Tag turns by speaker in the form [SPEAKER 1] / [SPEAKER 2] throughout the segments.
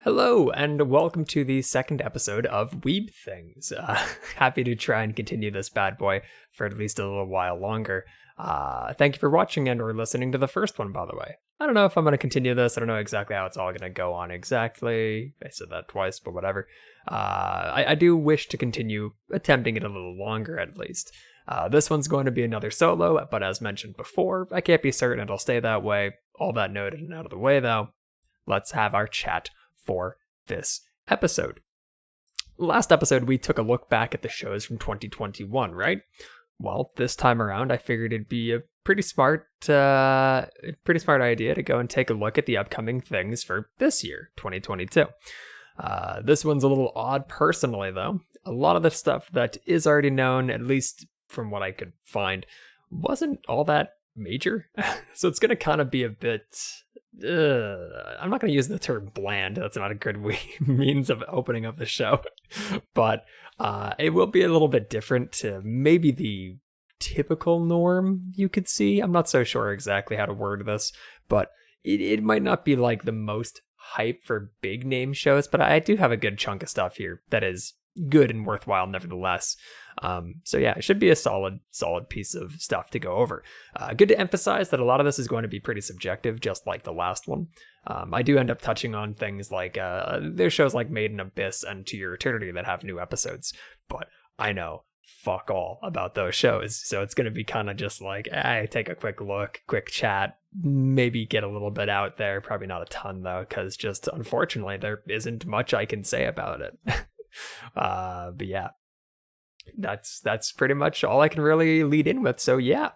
[SPEAKER 1] Hello, and welcome to the second episode of Weeb Things. Happy to try and continue this bad boy for at least a little while longer. Thank you for watching and or listening to the first one, by the way. I don't know if I'm going to continue this. I don't know exactly how it's all going to go on exactly. I said that twice, but whatever. I do wish to continue attempting it a little longer, at least. This one's going to be another solo, but as mentioned before, I can't be certain it'll stay that way. All that noted and out of the way, though, let's have our chat for this episode. Last episode, we took a look back at the shows from 2021, right? Well, this time around, I figured it'd be a pretty smart idea to go and take a look at the upcoming things for this year, 2022. This one's a little odd personally, though. A lot of the stuff that is already known, at least from what I could find, wasn't all that major. So it's going to kind of be a bit... I'm not going to use the term bland. That's not a good means of opening up the show. But it will be a little bit different to maybe the typical norm you could see. I'm not so sure exactly how to word this, but it might not be like the most hype for big name shows, but I do have a good chunk of stuff here that is good and worthwhile nevertheless. So yeah, it should be a solid piece of stuff to go over. Good to emphasize that a lot of this is going to be pretty subjective, just like the last one. I do end up touching on things like there's shows like Made in Abyss and To Your Eternity that have new episodes, but I know fuck all about those shows, so it's going to be kind of just like, take a quick look, quick chat, maybe get a little bit out there, probably not a ton though, because just unfortunately there isn't much I can say about it. But yeah, that's pretty much all I can really lead in with. So yeah,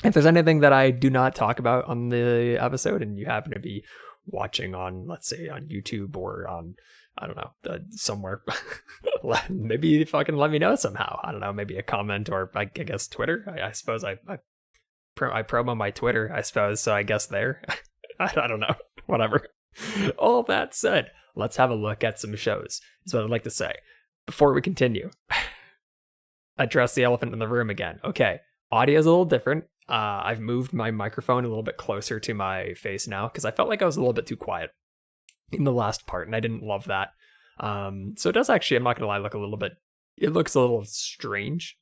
[SPEAKER 1] if there's anything that I do not talk about on the episode and you happen to be watching on, let's say on YouTube or on, I don't know, somewhere, maybe fucking let me know somehow. I don't know, maybe a comment or I guess Twitter. I suppose I promo my Twitter, I suppose. So I guess there, I don't know, whatever. All that said, let's have a look at some shows, is what I'd like to say. Before we continue, address the elephant in the room again. Okay, audio's a little different. I've moved my microphone a little bit closer to my face now, because I felt like I was a little bit too quiet in the last part, and I didn't love that. So it does actually, I'm not going to lie, it looks a little strange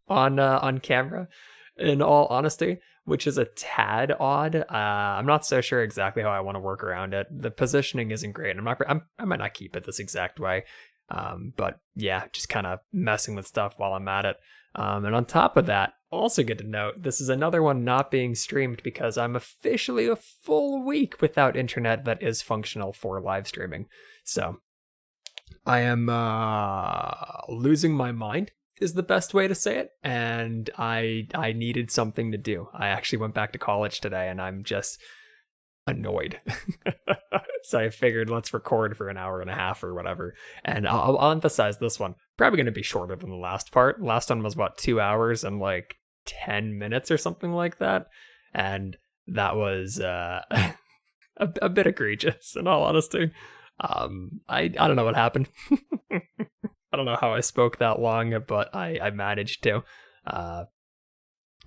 [SPEAKER 1] on camera, in all honesty, which is a tad odd. I'm not so sure exactly how I want to work around it. The positioning isn't great. I might not keep it this exact way. But yeah, just kind of messing with stuff while I'm at it. And on top of that, also good to note, this is another one not being streamed because I'm officially a full week without internet that is functional for live streaming. So I am losing my mind is the best way to say it, and I needed something to do. I actually went back to college today, and I'm just annoyed. So I figured let's record for an hour and a half or whatever, and I'll emphasize this one. Probably going to be shorter than the last part. Last one was what, 2 hours and like 10 minutes or something like that, and that was a bit egregious in all honesty. I don't know what happened. I don't know how I spoke that long, but I managed to.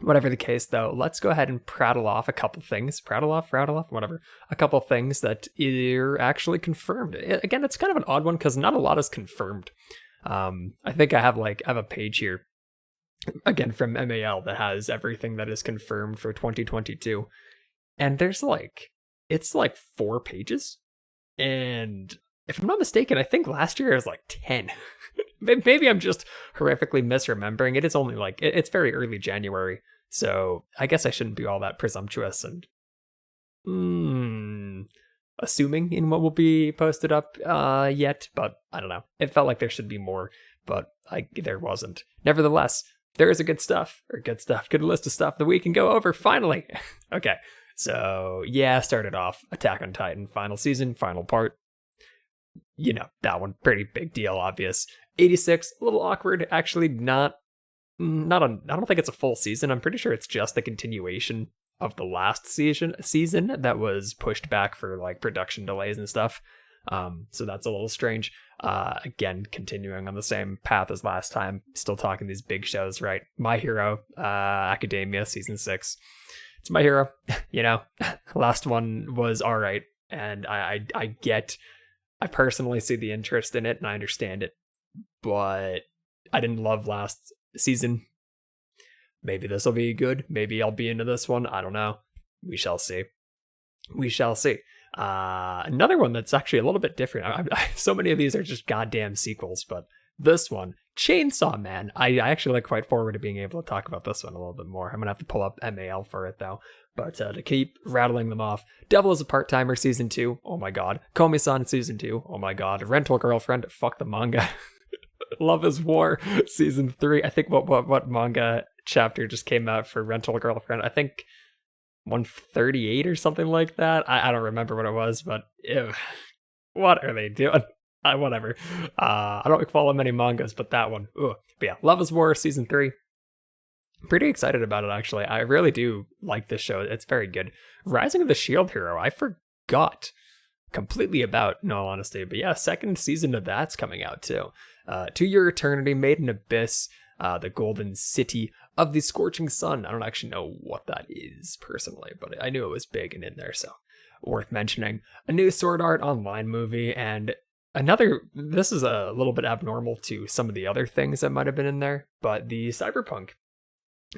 [SPEAKER 1] Whatever the case, though, let's go ahead and prattle off a couple things. Rattle off, whatever. A couple things that are actually confirmed. Again, it's kind of an odd one because not a lot is confirmed. I think I have a page here, again, from MAL that has everything that is confirmed for 2022. And there's it's 4 pages. And if I'm not mistaken, I think last year it was 10. Maybe I'm just horrifically misremembering. It is only it's very early January, so I guess I shouldn't be all that presumptuous and assuming in what will be posted up yet, but I don't know. It felt like there should be more, but there wasn't. Nevertheless, there is a good list of stuff that we can go over finally. Okay, so yeah, started off Attack on Titan, final season, final part. You know, that one, pretty big deal, obvious. 86, a little awkward. Actually, I don't think it's a full season. I'm pretty sure it's just the continuation of the last season that was pushed back for production delays and stuff. So that's a little strange. Again, continuing on the same path as last time, still talking these big shows, right? My Hero Academia season 6. It's My Hero. You know, last one was all right, and I get I personally see the interest in it and I understand it, but I didn't love last season. Maybe this will be good. Maybe I'll be into this one. I don't know. We shall see. We shall see. Another one that's actually a little bit different. So many of these are just goddamn sequels, but this one, Chainsaw Man. I actually look quite forward to being able to talk about this one a little bit more. I'm going to have to pull up MAL for it, though. But to keep rattling them off, Devil is a Part-Timer Season 2. Oh my god. Komi-san Season 2. Oh my god. Rental Girlfriend. Fuck the manga. Love is War Season 3. I think what manga chapter just came out for Rental Girlfriend? I think 138 or something like that. I don't remember what it was, but ew. What are they doing? Whatever. I don't follow many mangas, but that one. Ugh. But yeah, Love is War Season 3. Pretty excited about it, actually. I really do like this show. It's very good. Rising of the Shield Hero, I forgot completely about, in all honesty. But yeah, second season of that's coming out, too. To Your Eternity, Made in Abyss, the Golden City of the Scorching Sun. I don't actually know what that is, personally, but I knew it was big and in there, so worth mentioning. A new Sword Art Online movie, and this is a little bit abnormal to some of the other things that might have been in there, but the Cyberpunk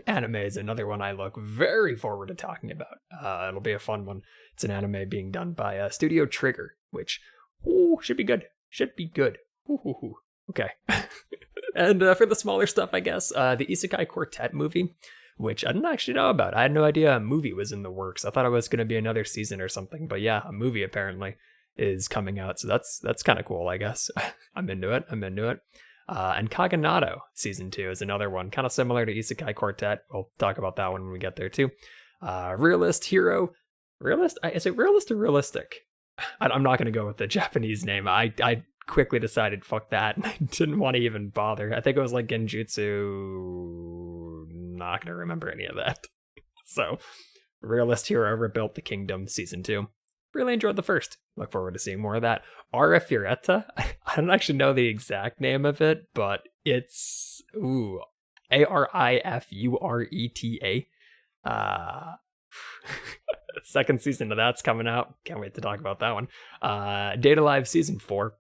[SPEAKER 1] anime is another one I look very forward to talking about. It'll be a fun one. It's an anime being done by Studio Trigger, which should be good. Should be good. Okay. And for the smaller stuff, I guess, the Isakai Quartet movie, which I didn't actually know about. I had no idea a movie was in the works. I thought it was going to be another season or something, but yeah, a movie apparently is coming out, so that's kind of cool, I guess. I'm into it. And Kaganato Season 2 is another one, kind of similar to Isakai Quartet. We'll talk about that one when we get there, too. Realist Hero. Is it realist or realistic? I'm not going to go with the Japanese name. I quickly decided, fuck that. I didn't want to even bother. I think it was like Genjutsu. Not going to remember any of that. So, Realist Hero Rebuilt the Kingdom Season 2. Really enjoyed the first. Look forward to seeing more of that. Ara Fureta. I don't actually know the exact name of it, but it's Arifureta. Second season of that's coming out. Can't wait to talk about that one. Data Live Season 4.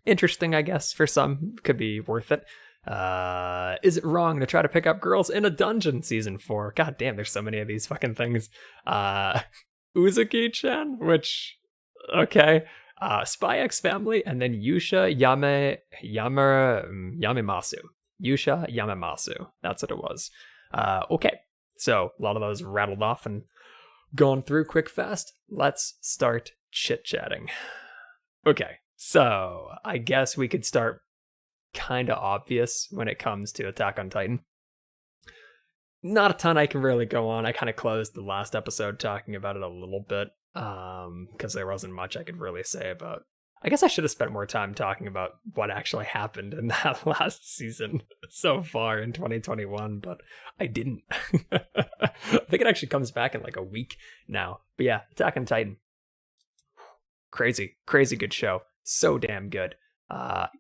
[SPEAKER 1] Interesting, I guess, for some. Could be worth it. Is it wrong to try to pick up girls in a dungeon? Season 4. God damn, there's so many of these fucking things. Uzuki-chan, which, okay. Spy X Family, and then Yusha Yamemasu. Yusha Yamemasu. That's what it was. Okay, so a lot of those rattled off and gone through quick fast. Let's start chit-chatting. Okay, so I guess we could start kind of obvious when it comes to Attack on Titan. Not a ton I can really go on. I kind of closed the last episode talking about it a little bit, because there wasn't much I could really say about. I guess I should have spent more time talking about what actually happened in that last season so far in 2021, but I didn't. I think it actually comes back in like a week now. But yeah, Attack on Titan. Crazy good show. So damn good.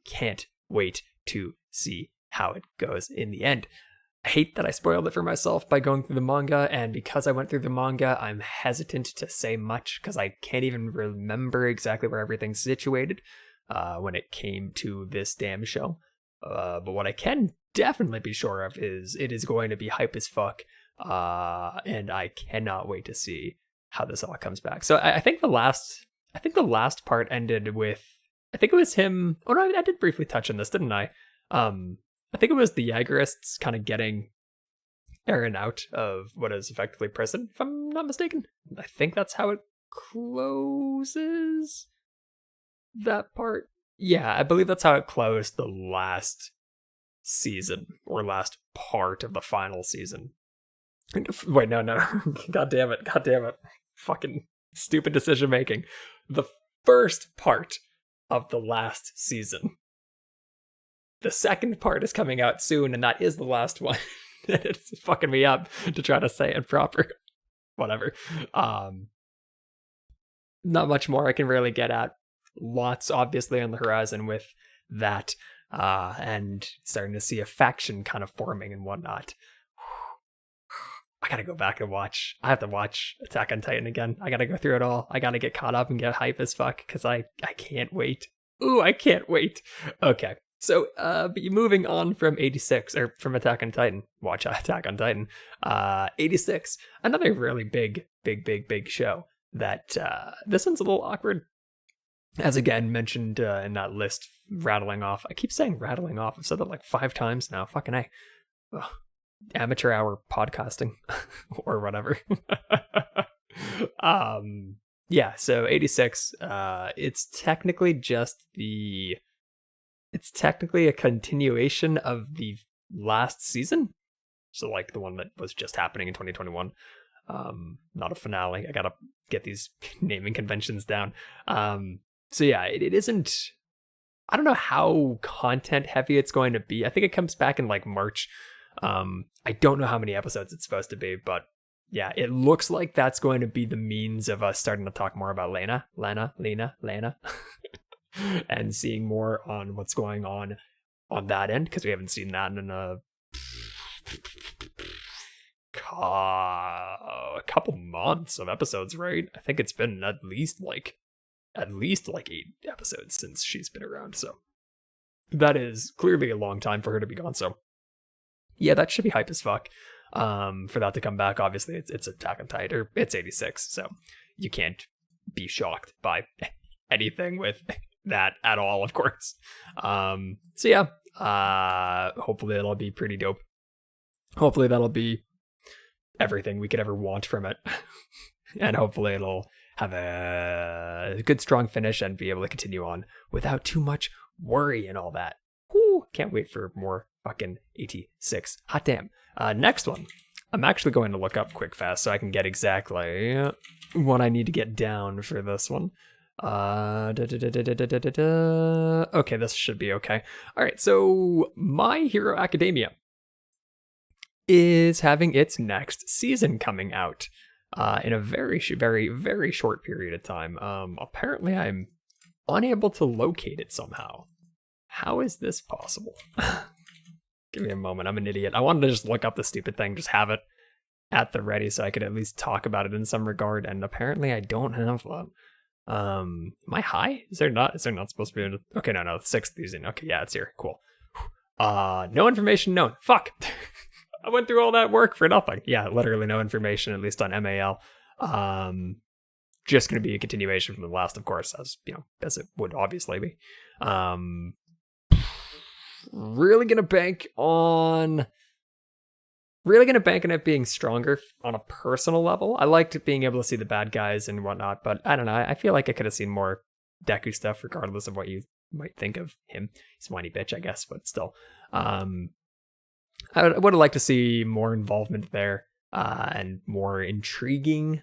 [SPEAKER 1] Can't wait to see how it goes in the end. I hate that I spoiled it for myself by going through the manga, and because I went through the manga, I'm hesitant to say much because I can't even remember exactly where everything's situated when it came to this damn show. But what I can definitely be sure of is it is going to be hype as fuck, and I cannot wait to see how this all comes back. So I think the last part ended with, I think it was him. Oh no, I did briefly touch on this, didn't I? I think it was the Jaegerists kind of getting Eren out of what is effectively prison, if I'm not mistaken. I think that's how it closes that part. Yeah, I believe that's how it closed the last season, or last part of the final season. Wait, no. God damn it. Fucking stupid decision making. The first part of the last season. The second part is coming out soon, and that is the last one. It's fucking me up to try to say it proper. Whatever. Not much more I can really get at. Lots, obviously, on the horizon with that, and starting to see a faction kind of forming and whatnot. I gotta go back and watch. I have to watch Attack on Titan again. I gotta go through it all. I gotta get caught up and get hype as fuck because I can't wait. Ooh, I can't wait. Okay, so moving on from 86 or from Attack on Titan. Watch Attack on Titan. 86, another really big show. That this one's a little awkward. As again mentioned in that list, rattling off. I keep saying rattling off. I've said that like 5 times now. Fucking A. Ugh. Amateur hour podcasting or whatever. Yeah, so 86, it's technically a continuation of the last season. So like the one that was just happening in 2021. Not a finale. I gotta get these naming conventions down. So yeah, it isn't, I don't know how content heavy it's going to be. I think it comes back in like March. I don't know how many episodes it's supposed to be, but yeah, it looks like that's going to be the means of us starting to talk more about Lena, and seeing more on what's going on that end, because we haven't seen that in a couple months of episodes, right? I think it's been at least like 8 episodes since she's been around, so that is clearly a long time for her to be gone. So yeah, that should be hype as fuck. For that to come back. Obviously it's Attack on Titan, or it's 86, so you can't be shocked by anything with that at all, of course. So yeah, hopefully it'll be pretty dope. Hopefully that'll be everything we could ever want from it. And hopefully it'll have a good strong finish and be able to continue on without too much worry and all that. Whew, can't wait for more fucking 86. Hot damn. Next one. I'm actually going to look up quick fast so I can get exactly what I need to get down for this one. Okay, this should be okay. All right, so My Hero Academia is having its next season coming out in a very short period of time. Apparently I'm unable to locate it somehow. How is this possible? Give me a moment. I'm an idiot. I wanted to just look up the stupid thing, just have it at the ready so I could at least talk about it in some regard, and apparently I don't have one. Am I high? Is there not supposed to be okay, no, 6th season. Okay, yeah, it's here. Cool. No information known. Fuck. I went through all that work for nothing. Yeah, literally no information, at least on MAL. Just gonna be a continuation from the last, of course, as you know, as it would obviously be. Really gonna bank on it being stronger on a personal level. I liked being able to see the bad guys and whatnot, but I don't know. I feel like I could have seen more Deku stuff, regardless of what you might think of him. He's a whiny bitch, I guess, but still. I would have liked to see more involvement there and more intriguing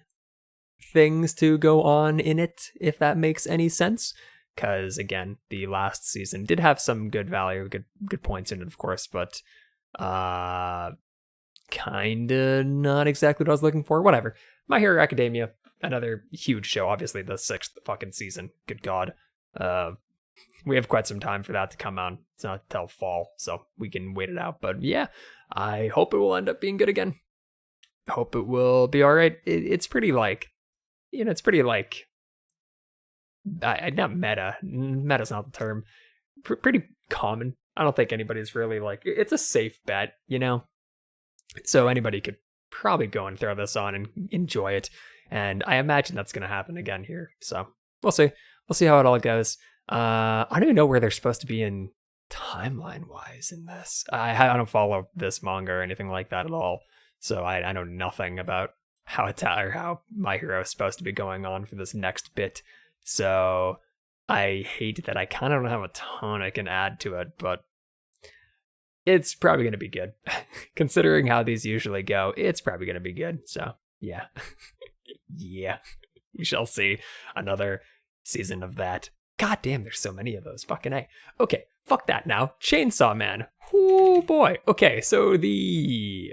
[SPEAKER 1] things to go on in it, if that makes any sense. Because again, the last season did have some good value, good points in it, of course, but kinda not exactly what I was looking for. Whatever. My Hero Academia, another huge show. Obviously, the 6th fucking season. Good God. We have quite some time for that to come on. It's not till fall, so we can wait it out. But yeah, I hope it will end up being good again. I hope it will be all right. It's pretty like, it's pretty like. Not meta. Meta's not the term. Pretty common. I don't think anybody's really like. It's a safe bet, So anybody could probably go and throw this on and enjoy it. And I imagine that's going to happen again here. So we'll see. We'll see how it all goes. I don't even know where they're supposed to be in timeline wise in this. I don't follow this manga or anything like that at all. So I know nothing about how My Hero is supposed to be going on for this next bit. So I hate that I kind of don't have a ton I can add to it, but it's probably going to be good. Considering how these usually go, it's probably going to be good. So yeah. Yeah. We shall see another season of that. God damn, there's so many of those. Fucking A. Okay, fuck that now. Chainsaw Man. Oh boy. Okay, so the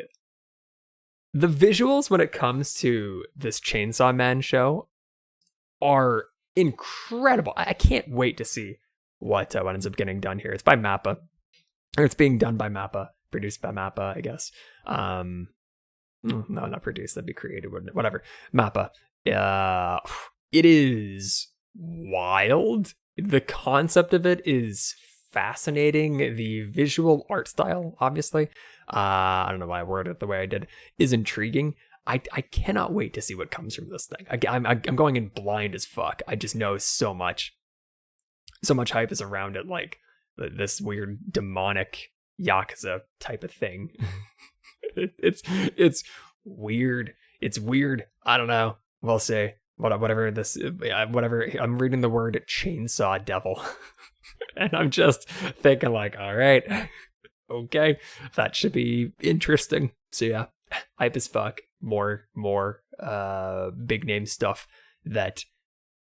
[SPEAKER 1] visuals when it comes to this Chainsaw Man show are incredible. I can't wait to see what ends up getting done here. It's by Mappa, or it's being done by Mappa, produced by Mappa, I guess. No, not produced. That'd be created, wouldn't it? Whatever. Mappa. It is wild. The concept of it is fascinating. The visual art style, obviously, I don't know why I worded it the way I did, is intriguing. I cannot wait to see what comes from this thing. I'm going in blind as fuck. I just know so much hype is around it, like this weird demonic Yakuza type of thing. It's weird. It's weird. I don't know. We'll see. Whatever I'm reading the word chainsaw devil. And I'm just thinking like, all right, okay, that should be interesting. So yeah, hype as fuck. More big name stuff that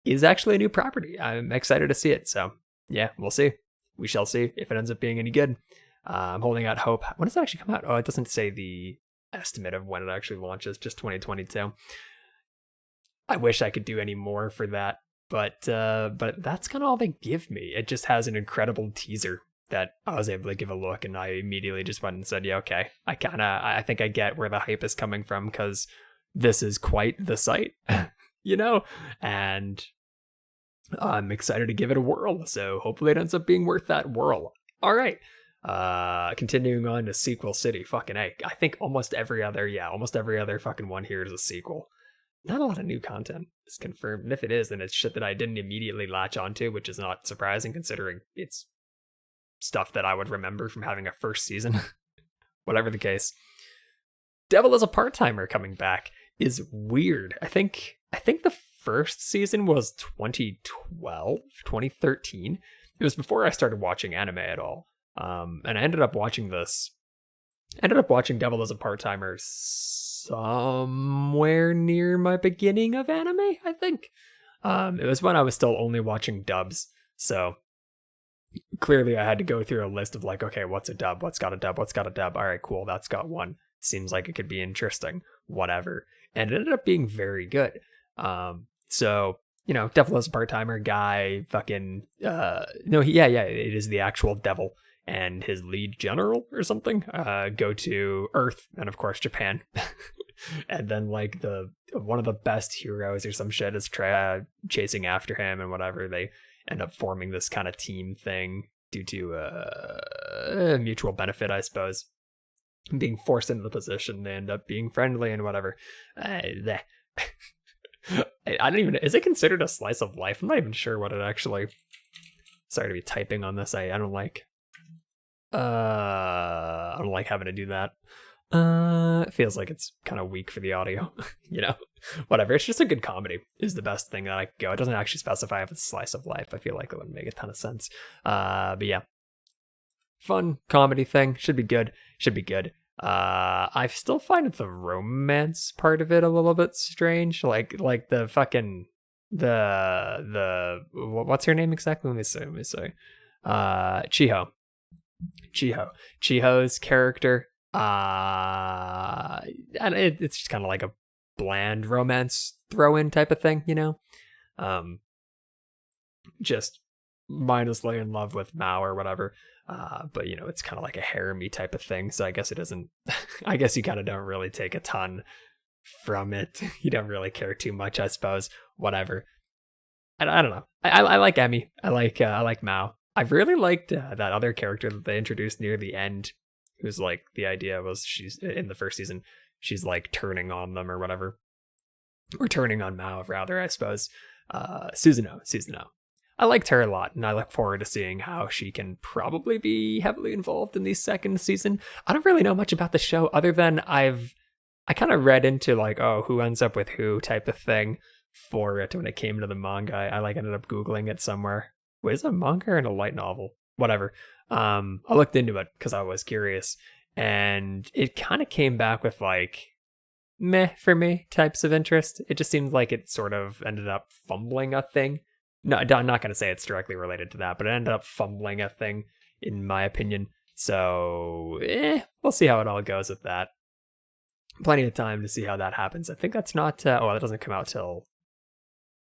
[SPEAKER 1] is actually a new property. I'm excited to see it. So yeah, we'll see. We shall see if it ends up being any good. I'm holding out hope. When does it actually come out? Oh, it doesn't say the estimate of when it actually launches, just 2022. I wish I could do any more for that, but that's kind of all they give me. It just has an incredible teaser that I was able to give a look, and I immediately just went and said, yeah, okay, I think I get where the hype is coming from, because this is quite the site, you know? And I'm excited to give it a whirl, so hopefully it ends up being worth that whirl. All right. Continuing on to Sequel City. Fucking A. I think almost every other fucking one here is a sequel. Not a lot of new content is confirmed, and if it is, then it's shit that I didn't immediately latch onto, which is not surprising considering it's stuff that I would remember from having a first season. Whatever the case. Devil is a Part-Timer coming back is weird. I think the first season was 2013. It was before I started watching anime at all. And I ended up watching Devil as a Part-Timer somewhere near my beginning of anime, I think. It was when I was still only watching dubs. So clearly I had to go through a list of like, okay, what's a dub? What's got a dub? What's got a dub? All right, cool. That's got one. Seems like it could be interesting. Whatever. And it ended up being very good. So, you know, Devil as a Part-Timer guy, fucking, it is the actual devil and his lead general or something, go to Earth and of course Japan. And then like one of the best heroes or some shit is chasing after him, and whatever, they end up forming this kind of team thing due to mutual benefit, I suppose. Being forced into the position, they end up being friendly and whatever. I don't even, is it considered a slice of life? I'm not even sure what it actually, sorry to be typing on this. I don't like having to do that. It feels like it's kind of weak for the audio, you know, whatever. It's just a good comedy is the best thing that I could go. It doesn't actually specify if it's a slice of life. I feel like it wouldn't make a ton of sense. But yeah, fun comedy thing. Should be good. I still find the romance part of it a little bit strange. Like the fucking, what's her name exactly? Let me see. Chiho's character, and it's just kind of like a bland romance throw-in type of thing, you know. Just mindlessly in love with Mao or whatever, but you know, it's kind of like a harem-y type of thing, so I guess it isn't. I guess you kind of don't really take a ton from it. You don't really care too much, I suppose. Whatever. I don't know. I like Emmy. I like Mao. I really liked that other character that they introduced near the end, who's like, the idea was she's in the first season, she's like turning on them or whatever, or turning on Mao rather, I suppose. Suzuno. I liked her a lot, and I look forward to seeing how she can probably be heavily involved in the second season. I don't really know much about the show other than I kind of read into like, oh, who ends up with who type of thing for it when it came to the manga. I like ended up Googling it somewhere. Wait, is it a manga or a light novel? Whatever. I looked into it because I was curious, and it kind of came back with like meh for me types of interest. It just seemed like it sort of ended up fumbling a thing. No, I'm not going to say it's directly related to that, but it ended up fumbling a thing, in my opinion. So, we'll see how it all goes with that. Plenty of time to see how that happens. I think that's not, that doesn't come out till,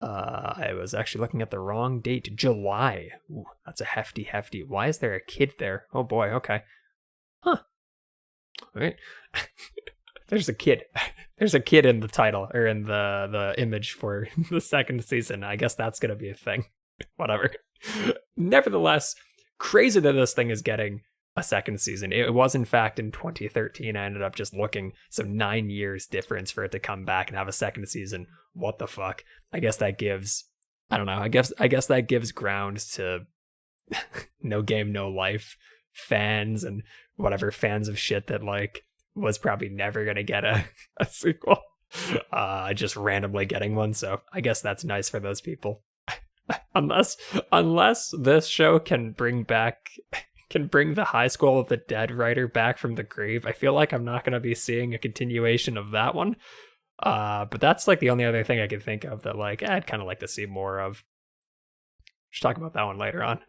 [SPEAKER 1] I was actually looking at the wrong date, July. Ooh, that's a hefty. Why is there a kid there? Oh boy, okay. Huh. All right. there's a kid. There's a kid in the title, or in the image for the second season. I guess that's gonna be a thing. Whatever. Nevertheless, crazy that this thing is getting a second season. It was, in fact, in 2013. I ended up just looking, so 9 years difference for it to come back and have a second season. What the fuck? I guess that gives, I don't know, I guess that gives grounds to No Game, No Life fans and whatever fans of shit that like was probably never gonna get a sequel. Just randomly getting one, so I guess that's nice for those people. unless this show can bring the High School of the Dead writer back from the grave, I feel like I'm not going to be seeing a continuation of that one. But that's like the only other thing I can think of that like I'd kind of like to see more of. Just talk about that one later on.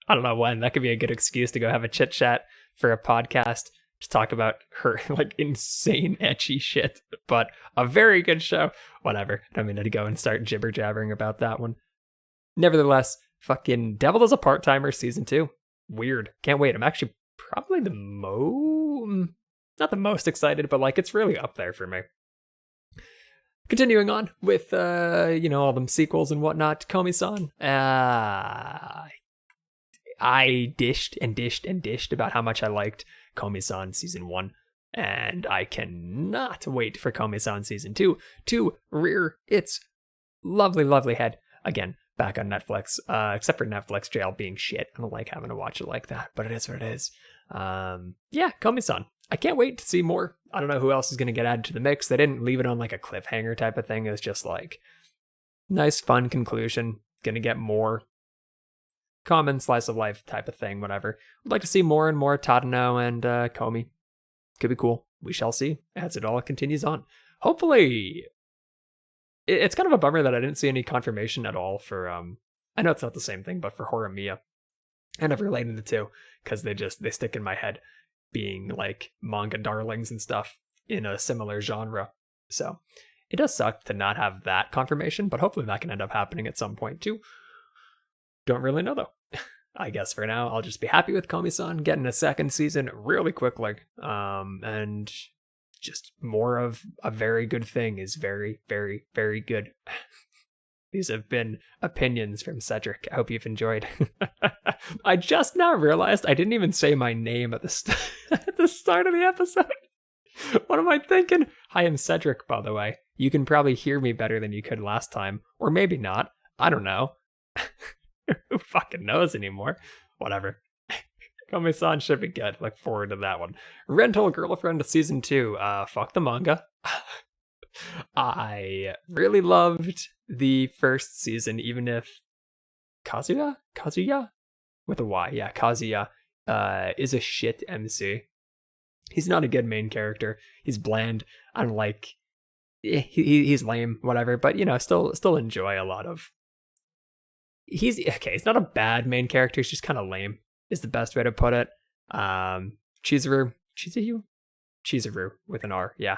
[SPEAKER 1] I don't know when. That could be a good excuse to go have a chit chat for a podcast. Just talk about her like insane ecchi shit, but a very good show. Whatever. I mean, to go and start jibber jabbering about that one. Nevertheless, fucking Devil is a Part-Timer season 2. Weird. Can't wait. I'm actually probably not the most excited, but like it's really up there for me. Continuing on with all them sequels and whatnot, Komi-san. I dished about how much I liked Komi-san season 1, and I cannot wait for Komi-san season 2 to rear its lovely head again back on Netflix, except for Netflix jail being shit. I don't like having to watch it like that, but it is what it is. Yeah, Komi-san. I can't wait to see more. I don't know who else is going to get added to the mix. They didn't leave it on like a cliffhanger type of thing. It was just like nice, fun conclusion. Gonna get more common slice of life type of thing, whatever. Would like to see more and more Tadano and Komi. Could be cool. We shall see as it all continues on. Hopefully, it's kind of a bummer that I didn't see any confirmation at all for, I know it's not the same thing, but for Horimiya. And I've related the two, because they stick in my head being like manga darlings and stuff in a similar genre. So it does suck to not have that confirmation, but hopefully that can end up happening at some point too. Don't really know though. I guess for now, I'll just be happy with Komi-san getting a second season really quickly. And just more of a very good thing is very, very, very good. These have been opinions from Cedric. I hope you've enjoyed. I just now realized I didn't even say my name at the start of the episode. What am I thinking? Hi, I'm Cedric, by the way. You can probably hear me better than you could last time. Or maybe not. I don't know. Who fucking knows anymore? Whatever. Komi-san should be good. Look forward to that one. Rental Girlfriend Season 2. Fuck the manga. I really loved the first season, even if Kazuya? With a Y, yeah, Kazuya is a shit MC. He's not a good main character. He's bland. I don't like... he's lame, whatever, but, still enjoy a lot of... He's not a bad main character, he's just kind of lame, is the best way to put it. Chizuru with an R, yeah.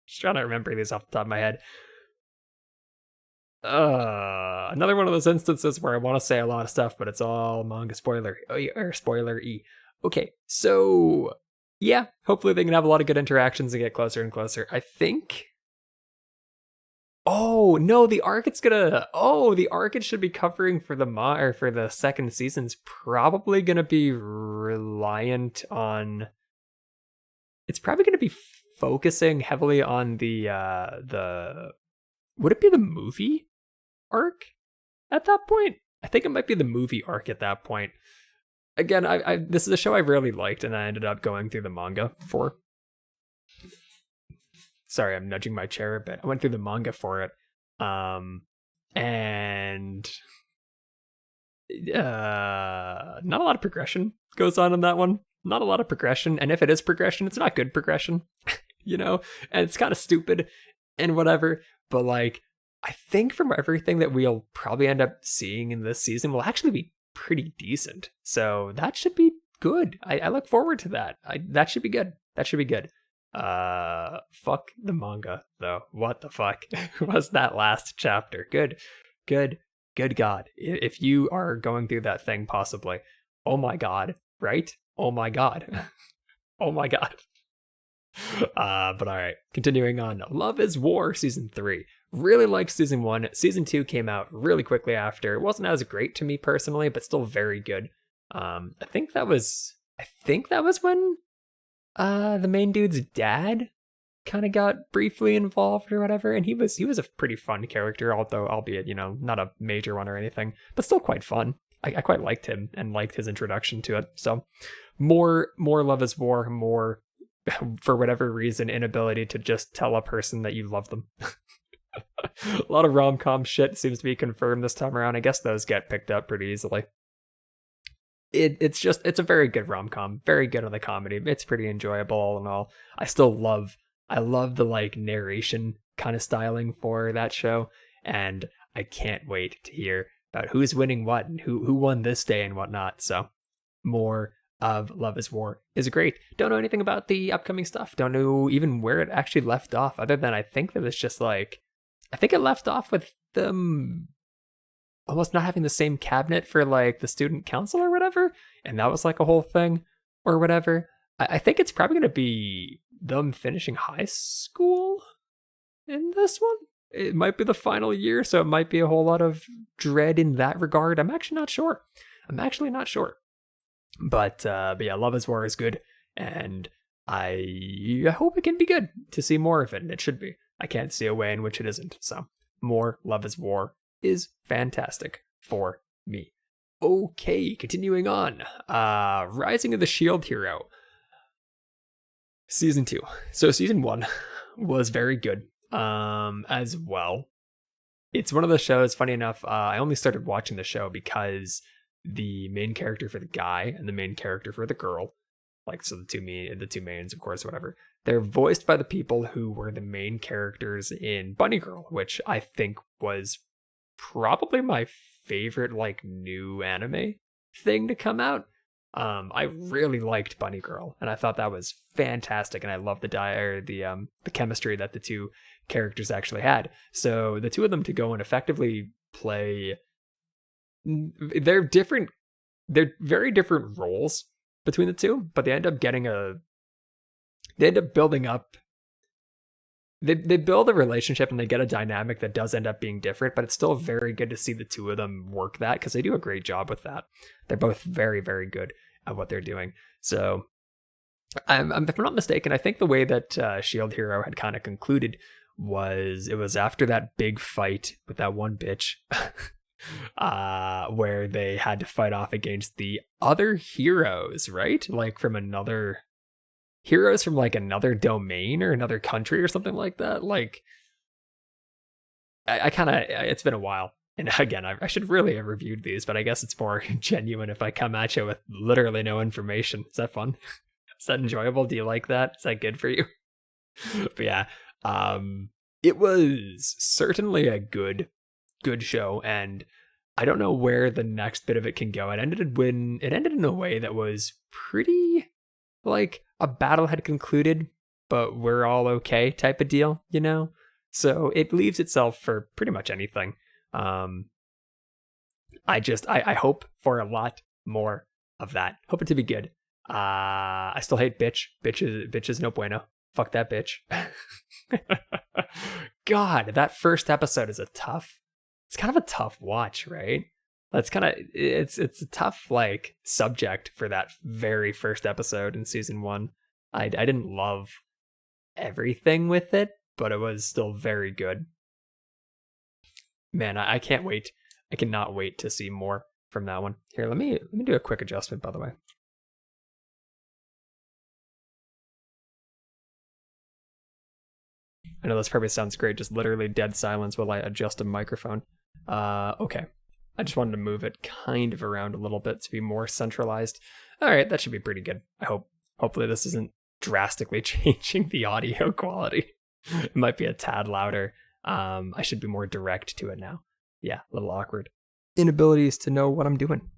[SPEAKER 1] Just trying to remember these off the top of my head. Another one of those instances where I want to say a lot of stuff, but it's all manga spoiler-y. Okay, so yeah, hopefully they can have a lot of good interactions and get closer and closer. I think... Oh, no, the arc it should be covering for the second season's probably going to be reliant on... It's probably going to be focusing heavily on the would it be the movie arc at that point? I think it might be the movie arc at that point. Again, I this is a show I really liked, and I ended up going through the manga for. Sorry, I'm nudging my chair a bit. I went through the manga for it, and not a lot of progression goes on in that one. Not a lot of progression, and if it is progression, it's not good progression. And it's kind of stupid and whatever, but like I think from everything that we'll probably end up seeing in this season will actually be pretty decent, so that should be good. I look forward to that. That should be good. Fuck the manga though. What the fuck was that last chapter? Good God, if you are going through that thing, possibly, oh my God, right? Oh my God. Oh my God. But all right, continuing on. Love is War Season 3. Really liked Season 1. Season 2 came out really quickly after. It wasn't as great to me personally, but still very good. I think that was when the main dude's dad kind of got briefly involved or whatever, and he was a pretty fun character, although albeit, not a major one or anything, but still quite fun. I quite liked him and liked his introduction to it. So more Love is War, more for whatever reason inability to just tell a person that you love them. A lot of rom-com shit seems to be confirmed this time around. I guess those get picked up pretty easily. It's a very good rom-com, very good on the comedy. It's pretty enjoyable all in all. I love the like narration kind of styling for that show, and I can't wait to hear about who's winning what and who won this day and whatnot. So more of Love is War is great. Don't know anything about the upcoming stuff. Don't know even where it actually left off, other than I think that it's just like, I think it left off with them almost not having the same cabinet for like the student council or whatever, and that was like a whole thing or whatever. I think it's probably going to be them finishing high school in this one. It might be the final year, so it might be a whole lot of dread in that regard. I'm actually not sure. But yeah, Love is War is good, and I hope it can be good to see more of it, and it should be. I can't see a way in which it isn't. So more Love is War is fantastic for me. Okay, continuing on. Rising of the Shield Hero. Season 2. So Season 1 was very good as well. It's one of the shows, funny enough, I only started watching the show because the main character for the guy and the main character for the girl, like, so the two mains, of course, whatever, they're voiced by the people who were the main characters in Bunny Girl, which I think was probably my favorite like new anime thing to come out. I really liked Bunny Girl, and I thought that was fantastic, and I love the chemistry that the two characters actually had. So the two of them to go and effectively play, they're very different roles between the two, but they end up building up. They build a relationship and they get a dynamic that does end up being different, but it's still very good to see the two of them work that, because they do a great job with that. They're both very, very good at what they're doing. So, if I'm not mistaken, I think the way that Shield Hero had kind of concluded was it was after that big fight with that one bitch, where they had to fight off against the other heroes, right? Like heroes from like another domain or another country or something like that. Like, it's been a while, and again, I should really have reviewed these, but I guess it's more genuine if I come at you with literally no information. Is that fun? Is that enjoyable? Do you like that? Is that good for you? But yeah, it was certainly a good show, and I don't know where the next bit of it can go. It ended in a way that was pretty like a battle had concluded, but we're all okay type of deal, So it leaves itself for pretty much anything. I hope for a lot more of that. Hope it to be good. I still hate bitch. Bitch is no bueno. Fuck that bitch. God, that first episode is it's kind of a tough watch, right? It's a tough like subject for that very first episode in season 1. I didn't love everything with it, but it was still very good. Man, I can't wait. I cannot wait to see more from that one. Here, let me do a quick adjustment, by the way. I know this probably sounds great, just literally dead silence while I adjust a microphone. Okay. I just wanted to move it kind of around a little bit to be more centralized. All right, that should be pretty good. I hope. Hopefully this isn't drastically changing the audio quality. It might be a tad louder. I should be more direct to it now. Yeah, a little awkward. Inabilities to know what I'm doing.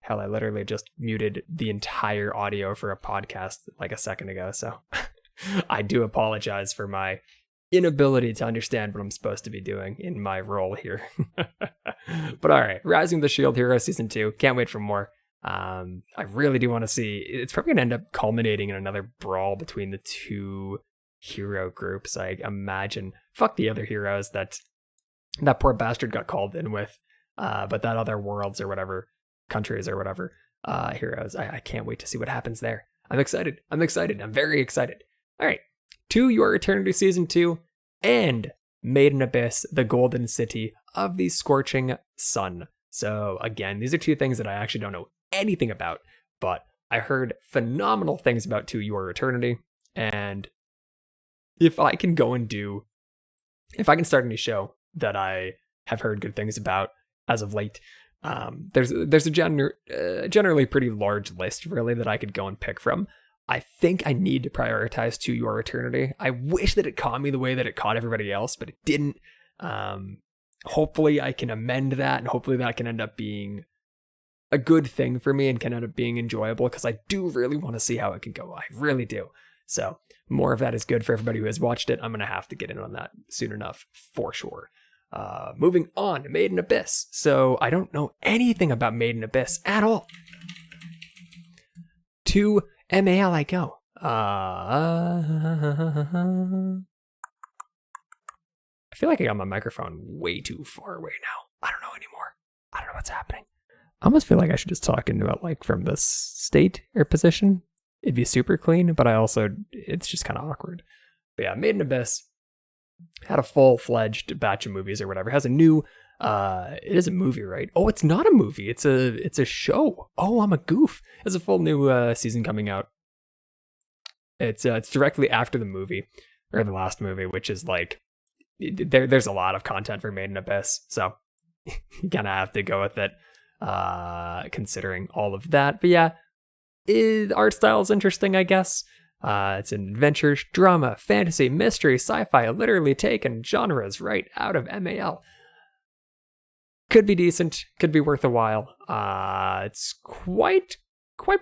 [SPEAKER 1] Hell, I literally just muted the entire audio for a podcast like a second ago, so I do apologize for my inability to understand what I'm supposed to be doing in my role here. But all right, Rising the Shield Hero Season 2. Can't wait for more. I really do want to see. It's probably gonna end up culminating in another brawl between the two hero groups. I imagine. Fuck the other heroes that poor bastard got called in with. But that other worlds or whatever, countries or whatever, heroes. I can't wait to see what happens there. I'm excited. I'm very excited. All right. To Your Eternity Season 2 and Made in Abyss, the Golden City of the Scorching Sun. So again, these are two things that I actually don't know anything about, but I heard phenomenal things about To Your Eternity. And if I can start a new show that I have heard good things about as of late, there's a generally pretty large list really that I could go and pick from. I think I need to prioritize To Your Eternity. I wish that it caught me the way that it caught everybody else, but it didn't. Hopefully I can amend that, and hopefully that can end up being a good thing for me and can end up being enjoyable, because I do really want to see how it can go. I really do. So more of that is good for everybody who has watched it. I'm going to have to get in on that soon enough for sure. Moving on, Made in Abyss. So I don't know anything about Made in Abyss at all. To MAL I go. I feel like I got my microphone way too far away now. I don't know anymore. I don't know what's happening. I almost feel like I should just talk into it like from this state or position. It'd be super clean, but it's just kind of awkward. But yeah, Made in Abyss had a full-fledged batch of movies or whatever. It has a new, it is a movie, right? Oh, it's not a movie. It's a show. Oh, I'm a goof. It's a full new season coming out. It's directly after the movie, or the last movie, which is like, there's a lot of content for Made in Abyss, so you kind of have to go with it, considering all of that. But yeah, the art style is interesting, I guess. It's an adventure, drama, fantasy, mystery, sci-fi, literally taken genres right out of MAL. Could be decent, could be worth a while. It's quite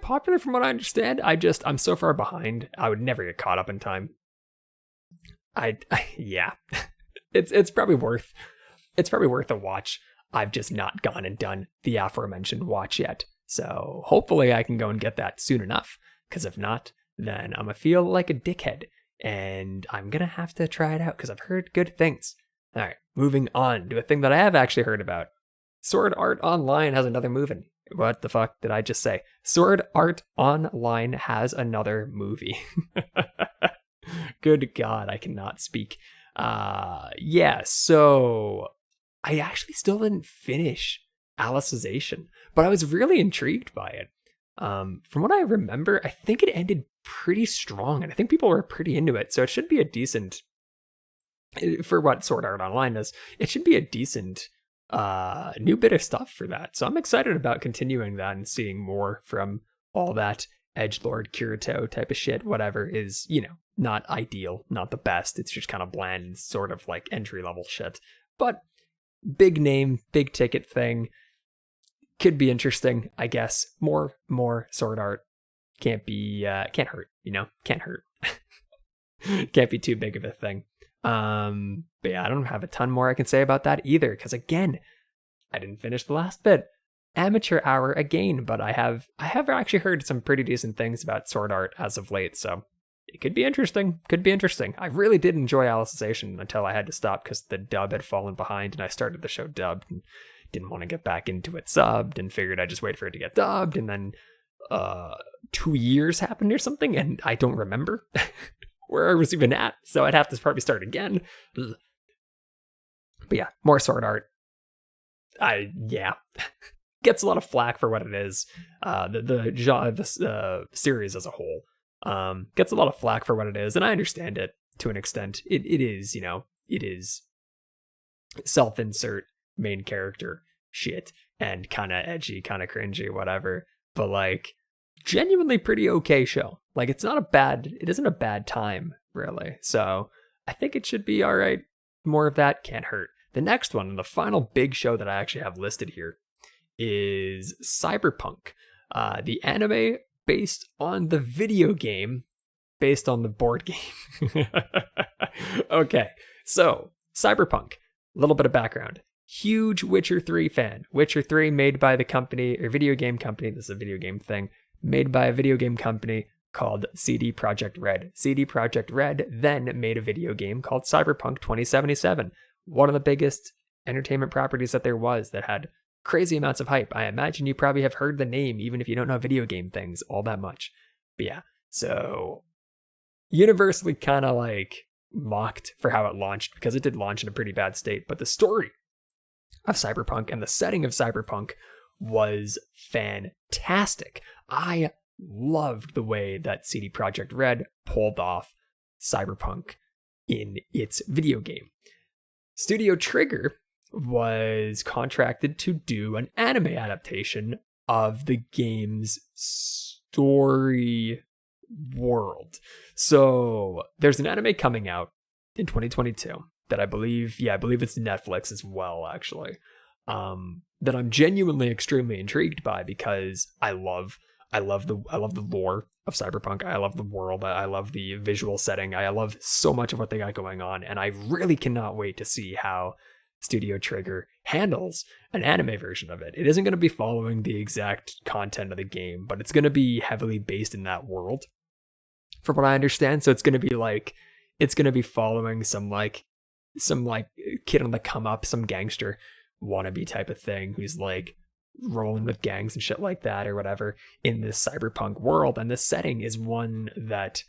[SPEAKER 1] popular from what I understand. I'm so far behind. I would never get caught up in time. Yeah. It's probably worth a watch. I've just not gone and done the aforementioned watch yet. So hopefully I can go and get that soon enough. Because if not, then I'm gonna feel like a dickhead. And I'm gonna have to try it out because I've heard good things. Alright, moving on to a thing that I have actually heard about. Sword Art Online has another movie. What the fuck did I just say? Sword Art Online has another movie. Good God, I cannot speak. Yeah, so I actually still didn't finish Alicization, but I was really intrigued by it. From what I remember, I think it ended pretty strong, and I think people were pretty into it, so it should be a decent, for what Sword Art Online is, it should be a decent new bit of stuff for that. So I'm excited about continuing that and seeing more from all that edgelord Kirito type of shit. Whatever is, not ideal, not the best. It's just kind of bland, sort of like entry level shit. But big name, big ticket thing. Could be interesting, I guess. More sword art. Can't hurt, can't hurt. Can't be too big of a thing. But yeah, I don't have a ton more I can say about that either, because again, I didn't finish the last bit. Amateur hour again, but I have actually heard some pretty decent things about sword art as of late, so it could be interesting. I really did enjoy Alicization until I had to stop because the dub had fallen behind, and I started the show dubbed and didn't want to get back into it subbed, and figured I'd just wait for it to get dubbed, and then 2 years happened or something, and I don't remember where I was even at, so I'd have to probably start again. Ugh. But yeah, more sword art. Gets a lot of flack for what it is. The series as a whole gets a lot of flack for what it is, and I understand it to an extent. It is, it is self-insert main character shit and kind of edgy, kind of cringy, whatever. But like, genuinely pretty okay show. Like, it isn't a bad time, really. So I think it should be all right. More of that can't hurt. The next one, and the final big show that I actually have listed here, is Cyberpunk, the anime based on the video game, based on the board game. Okay, so Cyberpunk, a little bit of background. huge Witcher 3 fan. Witcher 3 made by the company, or video game company, this is a video game thing, made by a video game company called CD Projekt Red. CD Projekt Red then made a video game called Cyberpunk 2077, one of the biggest entertainment properties that there was that had crazy amounts of hype. I imagine you probably have heard the name, even if you don't know video game things all that much. But yeah, so universally kind of like mocked for how it launched, because it did launch in a pretty bad state, but the story of Cyberpunk and the setting of Cyberpunk was fantastic. I loved the way that CD Projekt Red pulled off Cyberpunk in its video game. Studio Trigger was contracted to do an anime adaptation of the game's story world. So there's an anime coming out in 2022 that I believe it's Netflix as well, actually, that I'm genuinely extremely intrigued by, because I love the lore of Cyberpunk. I love the world. I love the visual setting. I love so much of what they got going on, and I really cannot wait to see how Studio Trigger handles an anime version of it. It isn't going to be following the exact content of the game, but it's going to be heavily based in that world, from what I understand. So it's going to be following some kid on the come up, some gangster wannabe type of thing who's like rolling with gangs and shit like that or whatever in this cyberpunk world. And this setting is one of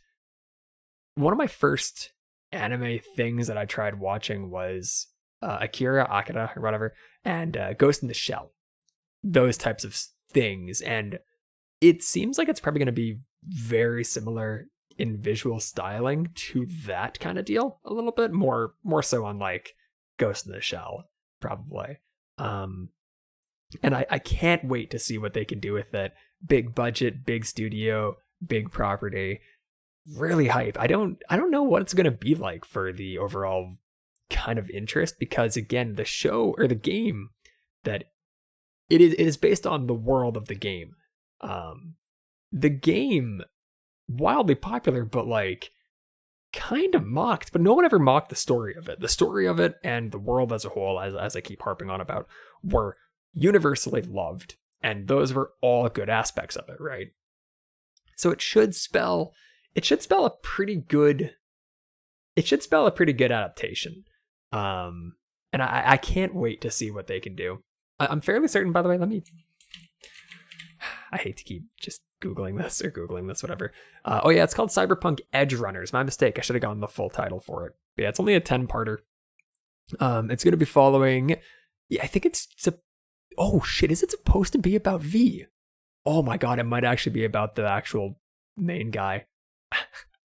[SPEAKER 1] my first anime things that I tried watching was Akira or whatever, and Ghost in the Shell, those types of things. And it seems like it's probably going to be very similar in visual styling to that kind of deal, a little bit more so on like Ghost in the Shell, probably. And I can't wait to see what they can do with it. Big budget, big studio, big property, really hype. I don't know what it's going to be like for the overall kind of interest, because again, the show or the game that it is based on the world of the game. The game, wildly popular, but like kind of mocked, but no one ever mocked the story of it. The story of it and the world as a whole, as I keep harping on about, were universally loved, and those were all good aspects of it, right? So it should spell a pretty good adaptation. And I can't wait to see what they can do. I'm fairly certain, by the way, I hate to keep just Googling this, whatever. Oh yeah, it's called Cyberpunk Edge Runners. My mistake. I should have gotten the full title for it. But yeah, it's only a 10-parter. It's going to be following, I think oh shit, is it supposed to be about V? Oh my god, it might actually be about the actual main guy.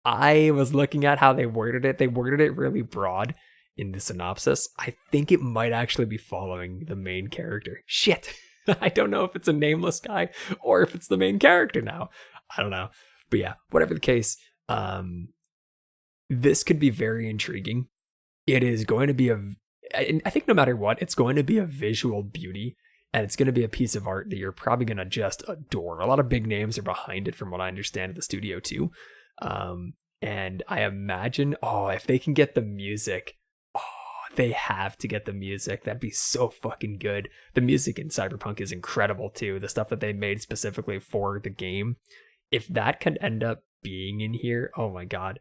[SPEAKER 1] I was looking at how they worded it. They worded it really broad in the synopsis. I think it might actually be following the main character. Shit. I don't know if it's a nameless guy or if it's the main character now. I don't know. But yeah, whatever the case, this could be very intriguing. It is going to be I think no matter what, it's going to be a visual beauty, and it's going to be a piece of art that you're probably going to just adore. A lot of big names are behind it, from what I understand, at the studio too. And I imagine, if they can get the music, they have to get the music. That'd be so fucking good. The music in Cyberpunk is incredible too. The stuff that they made specifically for the game. If that could end up being in here, oh my god.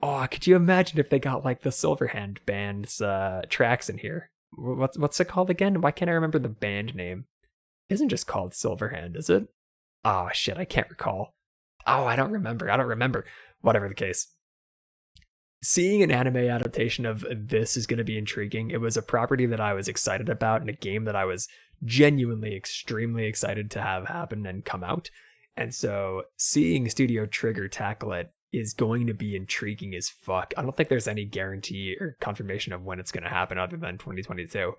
[SPEAKER 1] Oh, could you imagine if they got like the Silverhand band's tracks in here? What's it called again? Why can't I remember the band name? It isn't just called Silverhand, is it? Oh shit, I can't recall. Oh, I don't remember. Whatever the case. Seeing an anime adaptation of this is going to be intriguing. It was a property that I was excited about, and a game that I was genuinely extremely excited to have happen and come out. And so seeing Studio Trigger tackle it is going to be intriguing as fuck. I don't think there's any guarantee or confirmation of when it's going to happen other than 2022.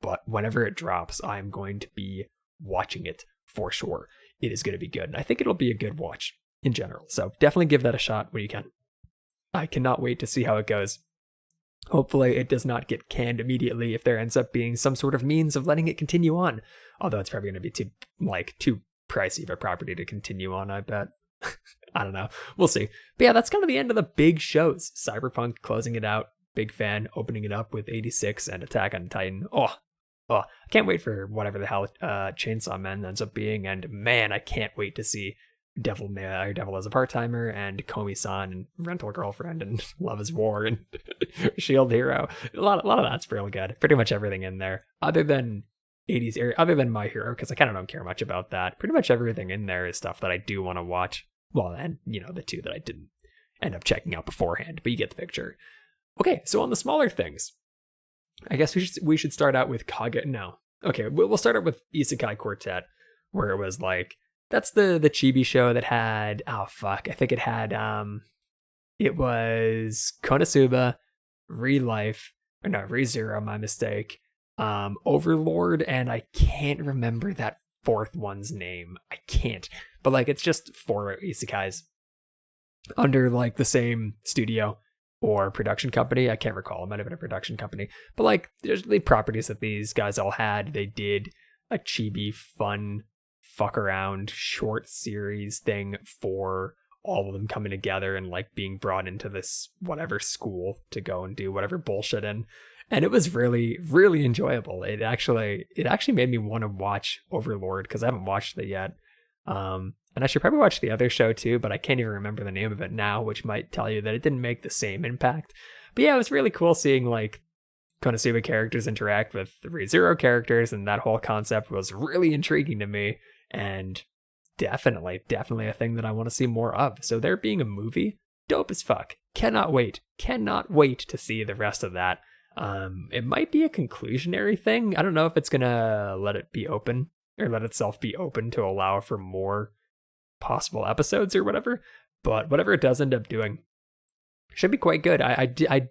[SPEAKER 1] But whenever it drops, I'm going to be watching it for sure. It is going to be good. And I think it'll be a good watch in general. So definitely give that a shot when you can. I cannot wait to see how it goes. Hopefully it does not get canned immediately if there ends up being some sort of means of letting it continue on. Although it's probably going to be too pricey of a property to continue on, I bet. I don't know. We'll see. But yeah, that's kind of the end of the big shows. Cyberpunk closing it out. Big fan. Opening it up with 86 and Attack on Titan. Oh, Oh, I can't wait for whatever the hell Chainsaw Man ends up being, and man, I can't wait to see Devil as a Part-Timer and Komi-san and Rental Girlfriend and Love is War and Shield Hero. A lot of that's real good. Pretty much everything in there, other than 80s era, other than My Hero, because I kind of don't care much about that. Pretty much everything in there is stuff that I do want to watch. Well, and the two that I didn't end up checking out beforehand, but you get the picture. Okay, so on the smaller things, I guess we should start out with Kage. No, okay, we'll start out with Isekai Quartet, where it was like, that's the chibi show that had, oh fuck, I think it had it was Konosuba, ReZero, my mistake, Overlord, and I can't remember that fourth one's name. I can't, but like, it's just 4 isekais under like the same studio or production company. I can't recall. It might have been a production company, but like, there's the properties that these guys all had. They did a chibi fun fuck around short series thing for all of them coming together and like being brought into this whatever school to go and do whatever bullshit in. And it was really, really enjoyable. It actually made me want to watch Overlord, because I haven't watched it yet. And I should probably watch the other show too, but I can't even remember the name of it now, which might tell you that it didn't make the same impact. But yeah, it was really cool seeing like Konosuba characters interact with the ReZero characters, and that whole concept was really intriguing to me, and definitely a thing that I want to see more of. So there being a movie, dope as fuck. Cannot wait to see the rest of that. It might be a conclusionary thing. I don't know if it's gonna let it be open, or let itself be open to allow for more possible episodes or whatever, but whatever it does end up doing should be quite good. I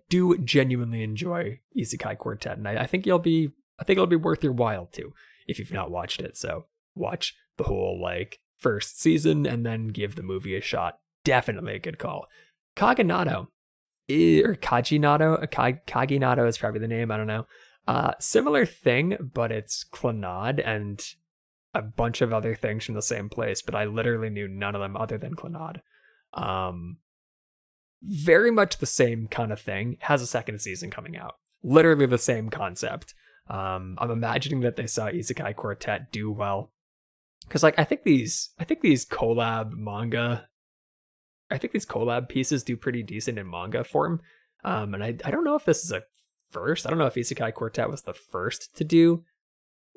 [SPEAKER 1] do genuinely enjoy Isakai Quartet, and I think it'll be worth your while too if you've not watched it. So watch the whole like first season and then give the movie a shot. Definitely a good call. Kaginato, or Kaginato is probably the name. I don't know. Similar thing, but it's Clannad and a bunch of other things from the same place, but I literally knew none of them other than Clannad. Very much the same kind of thing. Has a second season coming out. Literally the same concept. I'm imagining that they saw Isakai Quartet do well, because like I think these collab pieces do pretty decent in manga form. And I don't know if this is a first. I don't know if Isakai Quartet was the first to do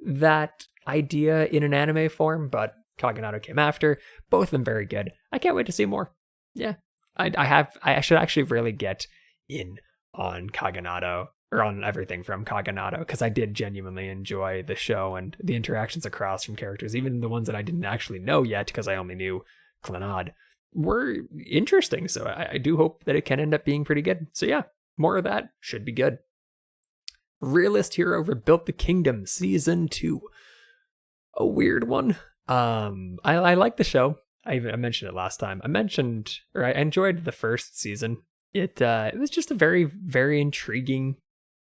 [SPEAKER 1] that idea in an anime form, but Kaginato came after. Both of them very good. I can't wait to see more. Yeah, I should actually really get in on Kaginato, or on everything from Kaginato, because I did genuinely enjoy the show and the interactions across from characters, even the ones that I didn't actually know yet because I only knew Clannad, were interesting. So I do hope that it can end up being pretty good. So yeah, more of that should be good. Realist Hero Rebuilt the Kingdom Season 2. A weird one. I like the show. I mentioned it last time. I enjoyed the first season. It was just a very, very intriguing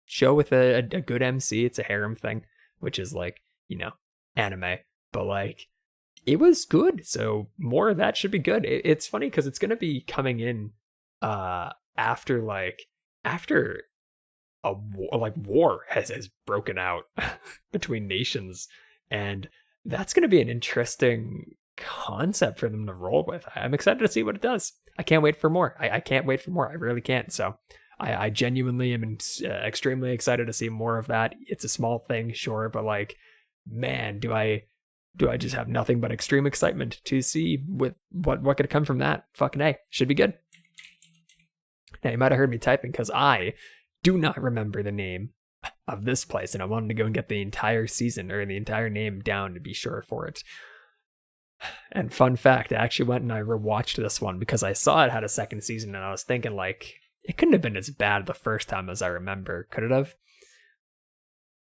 [SPEAKER 1] show with a good MC. It's a harem thing, which is like, anime, but like, it was good. So more of that should be good. It's funny because it's going to be coming in after a war has broken out between nations, and that's going to be an interesting concept for them to roll with. I'm excited to see what it does. I can't wait for more. I can't wait for more. I really can't. So I genuinely am extremely excited to see more of that. It's a small thing, sure, but like, man, do I just have nothing but extreme excitement to see with what could come from that. Fucking A, should be good. Now, you might have heard me typing because I do not remember the name of this place, and I wanted to go and get the entire season or the entire name down to be sure for it. And fun fact, I actually went and I rewatched this one because I saw it had a second season, and I was thinking like, it couldn't have been as bad the first time as I remember. Could it have?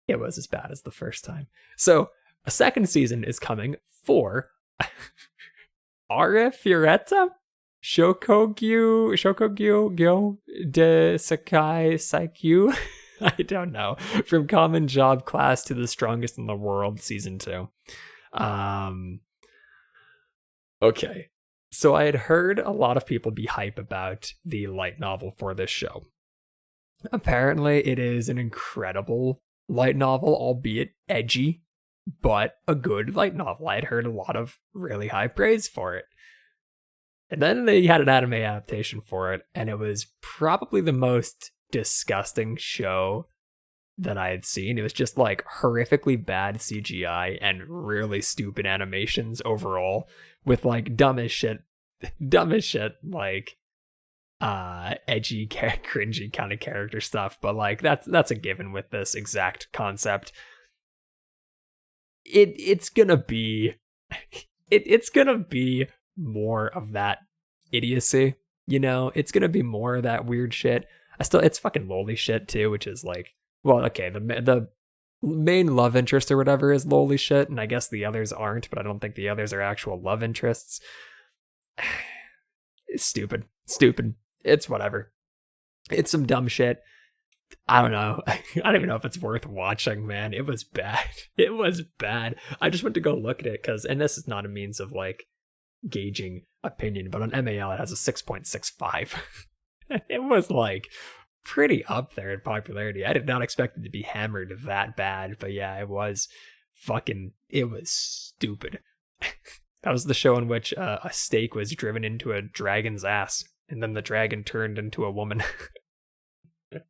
[SPEAKER 1] It was as bad as the first time. So a second season is coming for Are Fioretta? Shokogyo de Sakai Saikyu? I don't know. From Common Job Class to the Strongest in the World, Season 2. Okay. So I had heard a lot of people be hype about the light novel for this show. Apparently, it is an incredible light novel, albeit edgy, but a good light novel. I'd heard a lot of really high praise for it. And then they had an anime adaptation for it, and it was probably the most disgusting show that I had seen. It was just like horrifically bad CGI and really stupid animations overall, with like dumb as shit, like edgy, cringy kind of character stuff. But like that's a given with this exact concept. It's gonna be it's gonna be more of that idiocy, you know? It's gonna be more of that weird shit. It's fucking lolly shit too, which is like, well, okay, the main love interest or whatever is lolly shit, and I guess the others aren't, but I don't think the others are actual love interests. It's stupid. It's whatever. It's some dumb shit. I don't know. I don't even know if it's worth watching, man. It was bad. It was bad. I just went to go look at it and this is not a means of like gauging opinion, but on MAL it has a 6.65. It was like pretty up there in popularity. I did not expect it to be hammered that bad, but yeah, it was stupid. That was the show in which a stake was driven into a dragon's ass, and then the dragon turned into a woman.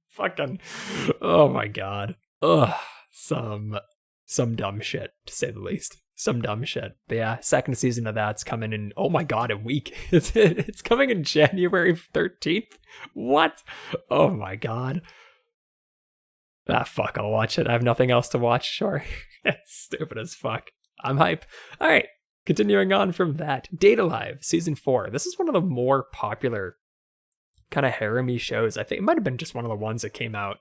[SPEAKER 1] Fucking, oh my god. Ugh, some dumb shit, to say the least. Some dumb shit. But yeah, second season of that's coming in, oh my god, a week. It's coming in January 13th? What? Oh my god. Fuck, I'll watch it. I have nothing else to watch, sure. It's stupid as fuck. I'm hype. Alright, continuing on from that. Data Live, Season 4. This is one of the more popular kind of harem-y shows. I think it might have been just one of the ones that came out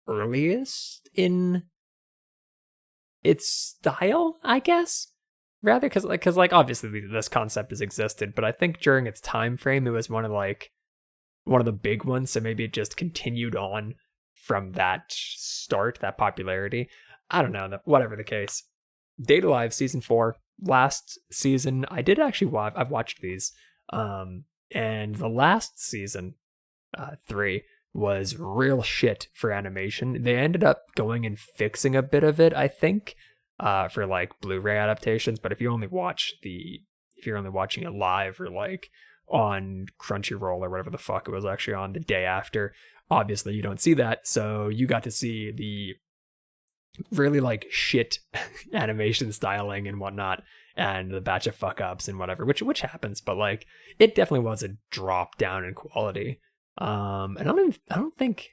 [SPEAKER 1] earliest in its style, I guess, rather, because like obviously this concept has existed, but I think during its time frame it was one of the big ones, so maybe it just continued on from that popularity. I don't know, whatever the case. Data Live Season 4, last season, I did actually I've watched these, and the last season, 3, was real shit for animation. They ended up going and fixing a bit of it, I think, for like Blu-ray adaptations. But if you're only watching it live or like on Crunchyroll or whatever the fuck it was actually on the day after, obviously you don't see that. So you got to see the really like shit animation styling and whatnot, and the batch of fuck ups and whatever, which happens. But like, it definitely was a drop down in quality. And I don't think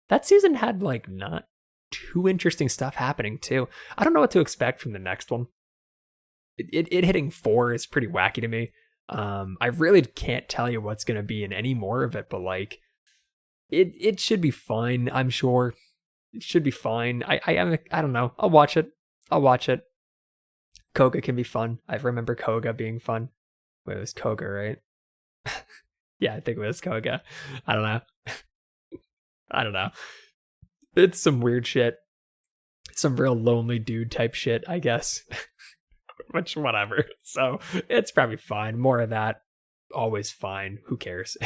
[SPEAKER 1] that season had like not too interesting stuff happening too. I don't know what to expect from the next one. It hitting 4 is pretty wacky to me. I really can't tell you what's gonna be in any more of it, but like, it should be fine. I'm sure it should be fine. I don't know. I'll watch it. Koga can be fun. I remember Koga being fun. Wait, it was Koga, right? Yeah, I think it was Koga. I don't know. It's some weird shit. Some real lonely dude type shit, I guess. Which, whatever. So, it's probably fine. More of that. Always fine. Who cares?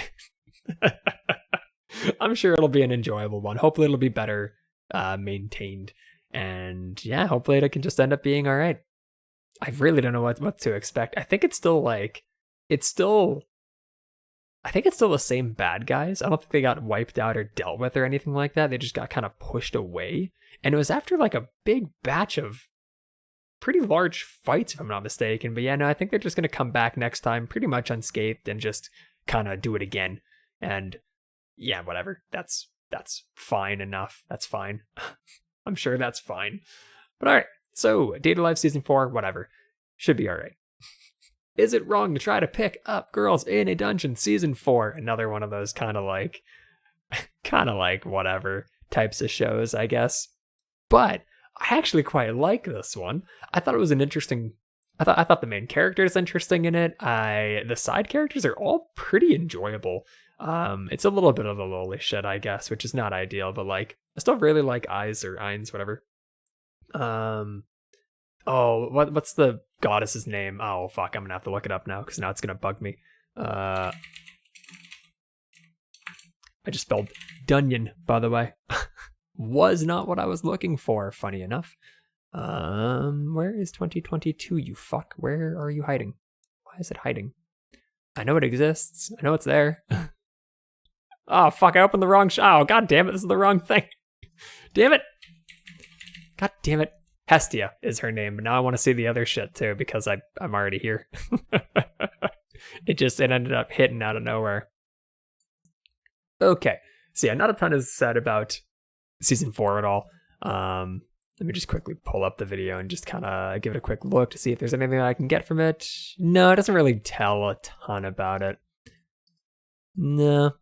[SPEAKER 1] I'm sure it'll be an enjoyable one. Hopefully it'll be better maintained. And yeah, hopefully it can just end up being alright. I really don't know what to expect. I think it's still the same bad guys. I don't think they got wiped out or dealt with or anything like that. They just got kind of pushed away. And it was after like a big batch of pretty large fights, if I'm not mistaken. But yeah, no, I think they're just going to come back next time pretty much unscathed and just kind of do it again. And yeah, whatever. That's fine enough. That's fine. I'm sure that's fine. But all right. So, Data Live Season 4, whatever. Should be all right. Is it wrong to try to pick up Girls in a Dungeon Season 4? Another one of those kind of like whatever types of shows, I guess. But I actually quite like this one. I thought it was an interesting... I thought the main character is interesting in it. The side characters are all pretty enjoyable. It's a little bit of the lowly shit, I guess, which is not ideal, but like, I still really like Eyes or Eins, whatever. What's the goddess's name? Oh fuck, I'm gonna have to look it up now because now it's gonna bug me. I just spelled Dunyan, by the way. was not what I was looking for, funny enough. Where is 2022, you fuck? Where are you hiding? Why is it hiding? I know it exists. I know it's there. Oh, fuck, I opened the wrong oh, god damn it, this is the wrong thing. Damn it. God damn it. Hestia is her name, but now I want to see the other shit too, because I'm already here. It ended up hitting out of nowhere. Okay, so yeah, not a ton is said about season 4 at all. Let me just quickly pull up the video and just kind of give it a quick look to see if there's anything that I can get from it. No, it doesn't really tell a ton about it. No.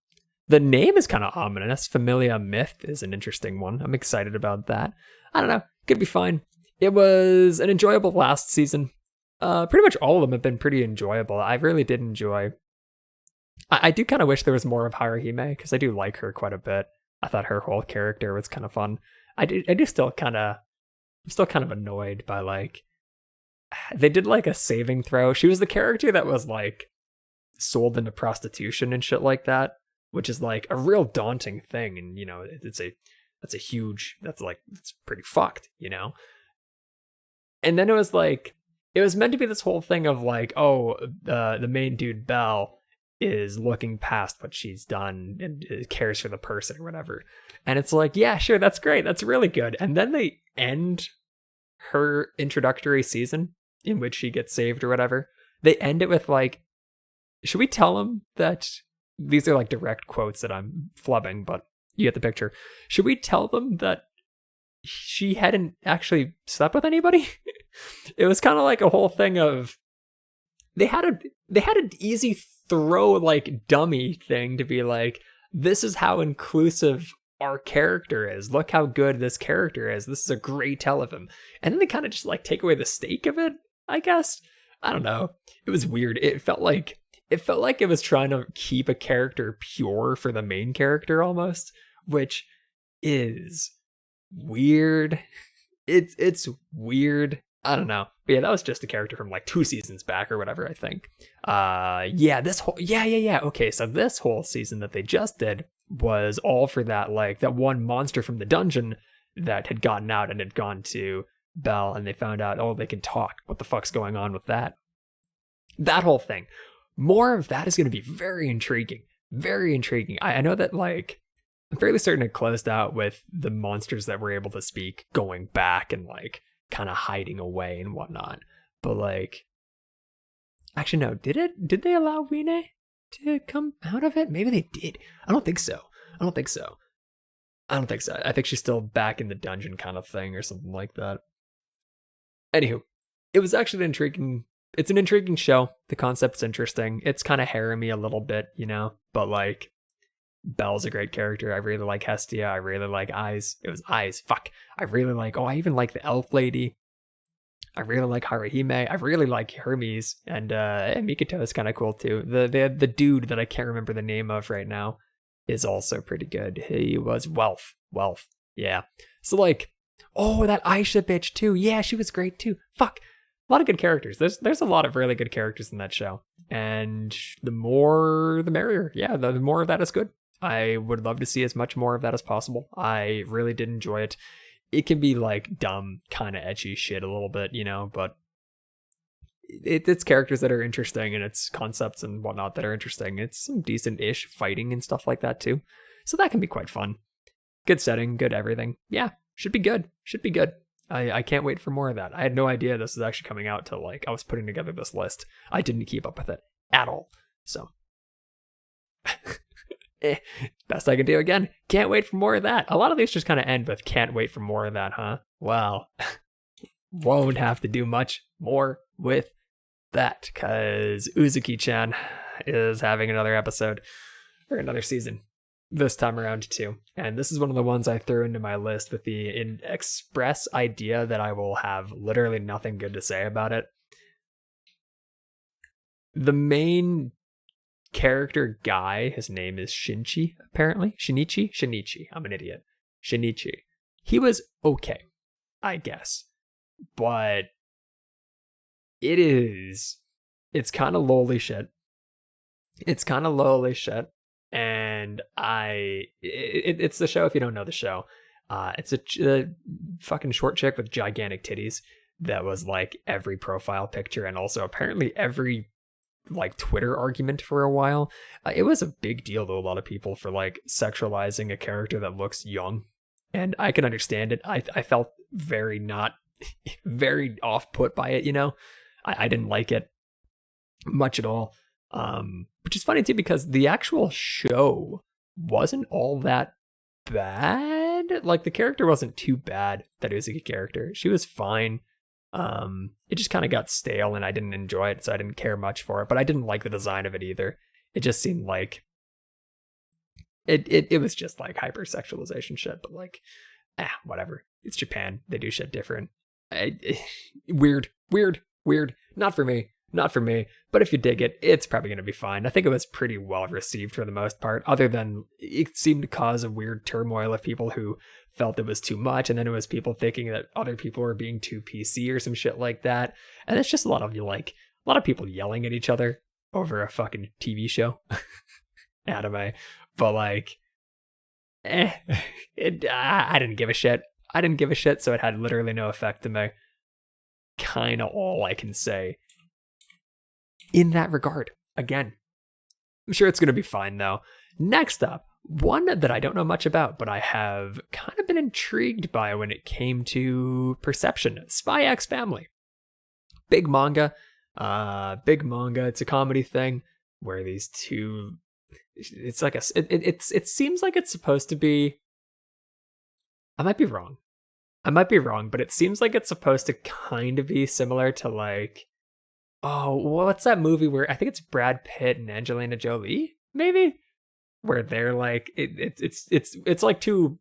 [SPEAKER 1] The name is kind of ominous. Familia Myth is an interesting one. I'm excited about that. I don't know. Could be fine. It was an enjoyable last season. Pretty much all of them have been pretty enjoyable. I really did enjoy. I do kind of wish there was more of Haruhime, because I do like her quite a bit. I thought her whole character was kind of fun. I'm still kind of annoyed by, like, they did like a saving throw. She was the character that was like sold into prostitution and shit like that, which is like a real daunting thing. And, you know, it's pretty fucked, you know? And then it was meant to be this whole thing of like, oh, the main dude, Belle, is looking past what she's done and cares for the person or whatever. And it's like, yeah, sure, that's great. That's really good. And then they end her introductory season in which she gets saved or whatever. They end it with like, should we tell them that these are like direct quotes that I'm flubbing, but you get the picture. Should we tell them that she hadn't actually slept with anybody? It was kind of like a whole thing of they had an easy throw like dummy thing to be like, this is how inclusive our character is. Look how good this character is. This is a great tell of him. And then they kind of just like take away the stake of it, I guess. I don't know. It was weird. It felt like it was trying to keep a character pure for the main character almost, which is weird. It's weird. I don't know. But yeah, that was just a character from like 2 seasons back or whatever, I think. Okay, so this whole season that they just did was all for that, like, that one monster from the dungeon that had gotten out and had gone to Belle, and they found out, oh, they can talk. What the fuck's going on with that? That whole thing. More of that is going to be very intriguing. Very intriguing. I know that, like, I'm fairly certain it closed out with the monsters that were able to speak going back and, like, kind of hiding away and whatnot. But, like, actually, no, did they allow Rine to come out of it? Maybe they did. I don't think so. I think she's still back in the dungeon kind of thing or something like that. Anywho, it was actually it's an intriguing show. The concept's interesting. It's kind of harem-y a little bit, you know, but like, Belle's a great character. I really like Hestia. I really like Eyes. It was Eyes. Fuck. I even like the elf lady. I really like Haruhime. I really like Hermes. And Mikoto is kind of cool too. The dude that I can't remember the name of right now is also pretty good. He was Wealth. Yeah. So like, oh, that Aisha bitch too. Yeah, she was great too. Fuck. A lot of good characters. There's a lot of really good characters in that show. And the more, the merrier. Yeah, the more of that is good. I would love to see as much more of that as possible. I really did enjoy it. It can be like dumb, kind of etchy shit a little bit, you know, but it's characters that are interesting and it's concepts and whatnot that are interesting. It's some decent-ish fighting and stuff like that too. So that can be quite fun. Good setting, good everything. Yeah, should be good. I can't wait for more of that. I had no idea this was actually coming out till like I was putting together this list. I didn't keep up with it at all. So best I can do again. Can't wait for more of that. A lot of these just kind of end with can't wait for more of that, huh? Well, won't have to do much more with that because Uzuki-chan is having another episode or another season this time around too. And this is one of the ones I threw into my list with the express idea that I will have literally nothing good to say about it. The main character guy, his name is Shinichi, apparently. Shinichi. I'm an idiot. Shinichi. He was okay, I guess. But it's kind of lowly shit. And it's the show if you don't know the show. It's a fucking short chick with gigantic titties that was like every profile picture and also apparently every like Twitter argument for a while. It was a big deal to a lot of people for like sexualizing a character that looks young, and I can understand it. I felt very not very off put by it, you know. I didn't like it much at all. Which is funny too because the actual show wasn't all that bad. Like the character wasn't too bad, that Uzuki character. She was fine. It just kind of got stale and I didn't enjoy it, so I didn't care much for it, but I didn't like the design of it either. It just seemed like it was just like hypersexualization shit, but like whatever. It's Japan. They do shit different. Weird. Not for me. But if you dig it, it's probably going to be fine. I think it was pretty well received for the most part, other than it seemed to cause a weird turmoil of people who felt it was too much, and then it was people thinking that other people were being too PC or some shit like that. And it's just a lot of people yelling at each other over a fucking TV show. Anime. But like, I didn't give a shit. So it had literally no effect on me. Kind of all I can say in that regard. Again, I'm sure it's going to be fine though. Next up, one that I don't know much about, but I have kind of been intrigued by when it came to Perception, Spy X Family. Big manga. It's a comedy thing where these two, it's like it seems like it's supposed to be, I might be wrong, but it seems like it's supposed to kind of be similar to like, oh, what's that movie where I think it's Brad Pitt and Angelina Jolie, maybe, where they're like it's like two,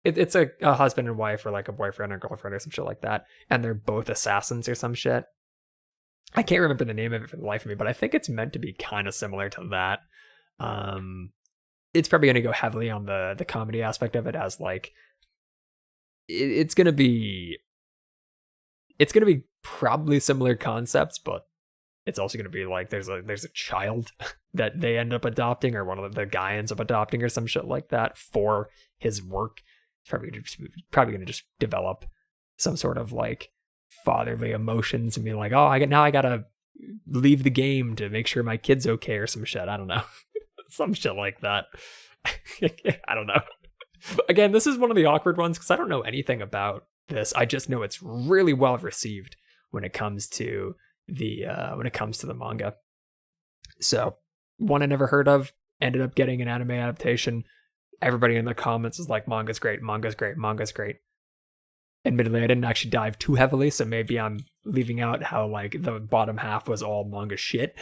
[SPEAKER 1] it's a husband and wife or like a boyfriend or girlfriend or some shit like that, and they're both assassins or some shit. I can't remember the name of it for the life of me, but I think it's meant to be kind of similar to that. It's probably going to go heavily on the comedy aspect of it, as like it's going to be probably similar concepts, but it's also going to be like there's a child that they end up adopting, or one of the guy ends up adopting or some shit like that for his work. He's probably going to just develop some sort of like fatherly emotions and be like, oh, I gotta leave the game to make sure my kid's okay or some shit. I don't know. Some shit like that. I don't know. Again, this is one of the awkward ones because I don't know anything about this. I just know it's really well received when it comes to the manga. So one I never heard of ended up getting an anime adaptation. Everybody in the comments is like, manga's great. Admittedly, I didn't actually dive too heavily, so maybe I'm leaving out how like the bottom half was all manga shit,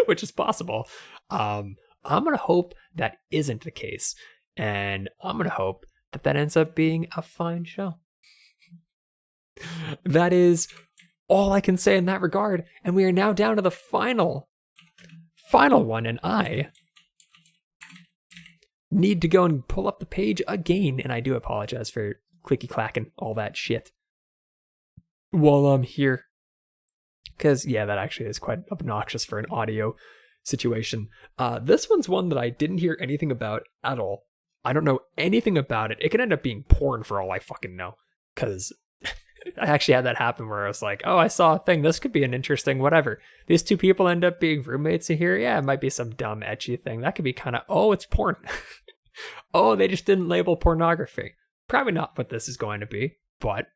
[SPEAKER 1] which is possible. I'm gonna hope that isn't the case, and I'm gonna hope that ends up being a fine show. That is all I can say in that regard, and we are now down to the final one, and I need to go and pull up the page again, and I do apologize for clicky clacking all that shit while I'm here, because yeah, that actually is quite obnoxious for an audio situation. This one's one that I didn't hear anything about at all. I don't know anything about it. It could end up being porn for all I fucking know, because I actually had that happen where I was like, oh, I saw a thing, this could be an interesting whatever. These two people end up being roommates in here. Yeah, it might be some dumb ecchi thing. That could be kind of, oh, it's porn. Oh, they just didn't label pornography. Probably not what this is going to be, but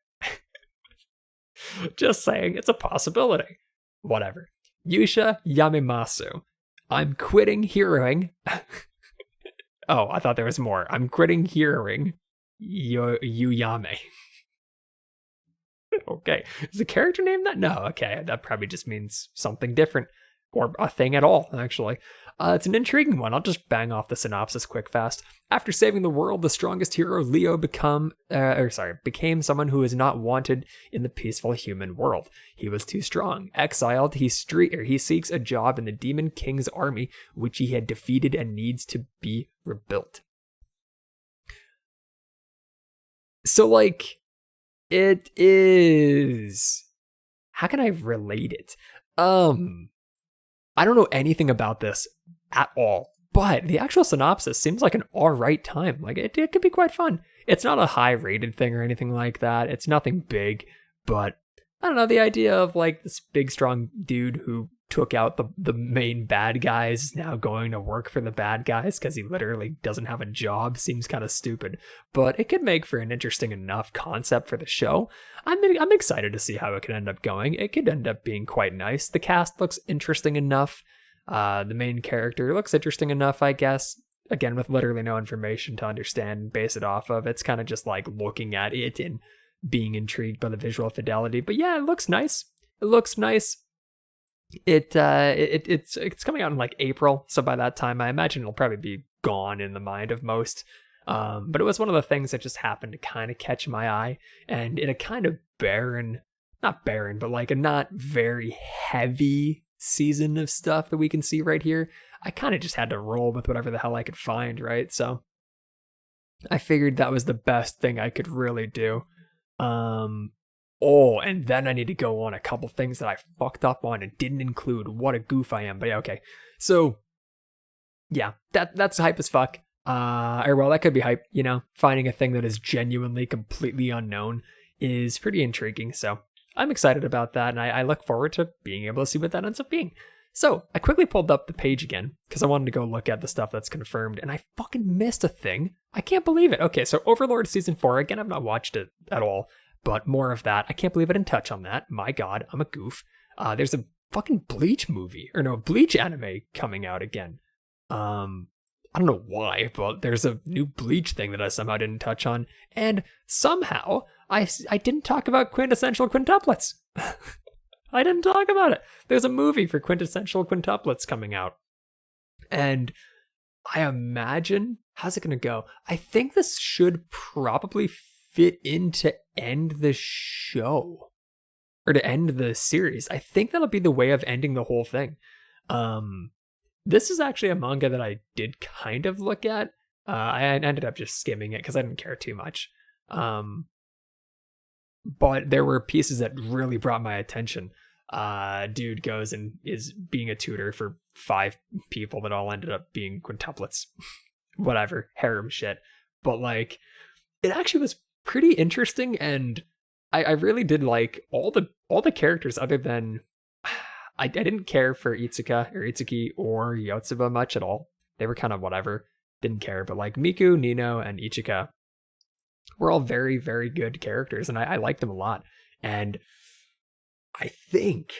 [SPEAKER 1] just saying, it's a possibility. Whatever. Yusha Yamemasu. I'm quitting heroing. Oh, I thought there was more. I'm quitting heroing Yuyame. Okay. Is the character name that? No, okay. That probably just means something different. Or a thing at all, actually. It's an intriguing one. I'll just bang off the synopsis quick fast. After saving the world, the strongest hero, Leo, became someone who is not wanted in the peaceful human world. He was too strong. Exiled, he seeks a job in the Demon King's army, which he had defeated and needs to be rebuilt. So, like, it is... How can I relate it? I don't know anything about this at all, but the actual synopsis seems like an alright time. Like, it could be quite fun. It's not a high rated thing or anything like that. It's nothing big, but I don't know, the idea of like this big strong dude who took out the main bad guys is now going to work for the bad guys because he literally doesn't have a job seems kind of stupid, but it could make for an interesting enough concept for the show. I'm excited to see how it could end up going. It could end up being quite nice. The cast looks interesting enough. The main character looks interesting enough, I guess. Again, with literally no information to understand and base it off of. It's kind of just like looking at it and being intrigued by the visual fidelity. But yeah, it looks nice. It looks nice. It's coming out in like April, so by that time I imagine it'll probably be gone in the mind of most. But it was one of the things that just happened to kind of catch my eye, and in a kind of not barren, but like a not very heavy season of stuff that we can see right here, I kind of just had to roll with whatever the hell I could find, right? So I figured that was the best thing I could really do. Oh, and then I need to go on a couple things that I fucked up on and didn't include. What a goof I am. But yeah, okay. So, yeah, that's hype as fuck. Or well, that could be hype, you know. Finding a thing that is genuinely completely unknown is pretty intriguing. So I'm excited about that, and I look forward to being able to see what that ends up being. So I quickly pulled up the page again because I wanted to go look at the stuff that's confirmed, and I fucking missed a thing. I can't believe it. Okay, so Overlord Season 4. Again, I've not watched it at all. But more of that. I can't believe I didn't touch on that. My God, I'm a goof. There's a fucking Bleach Bleach anime coming out again. I don't know why, but there's a new Bleach thing that I somehow didn't touch on. And somehow, I didn't talk about quintessential quintuplets. I didn't talk about it. There's a movie for quintessential quintuplets coming out. And I imagine, how's it going to go? I think this should probably fit in to end the show or to end the series. I think that'll be the way of ending the whole thing. This is actually a manga that I did kind of look at. I ended up just skimming it because I didn't care too much. But there were pieces that really brought my attention. Dude goes and is being a tutor for 5 people that all ended up being quintuplets. Whatever, harem shit. But like, it actually was pretty interesting, and I really did like all the characters other than I didn't care for Itsuki or Yotsuba much at all. They were kind of whatever, didn't care, but like Miku, Nino, and Ichika were all very, very good characters, and I liked them a lot. And I think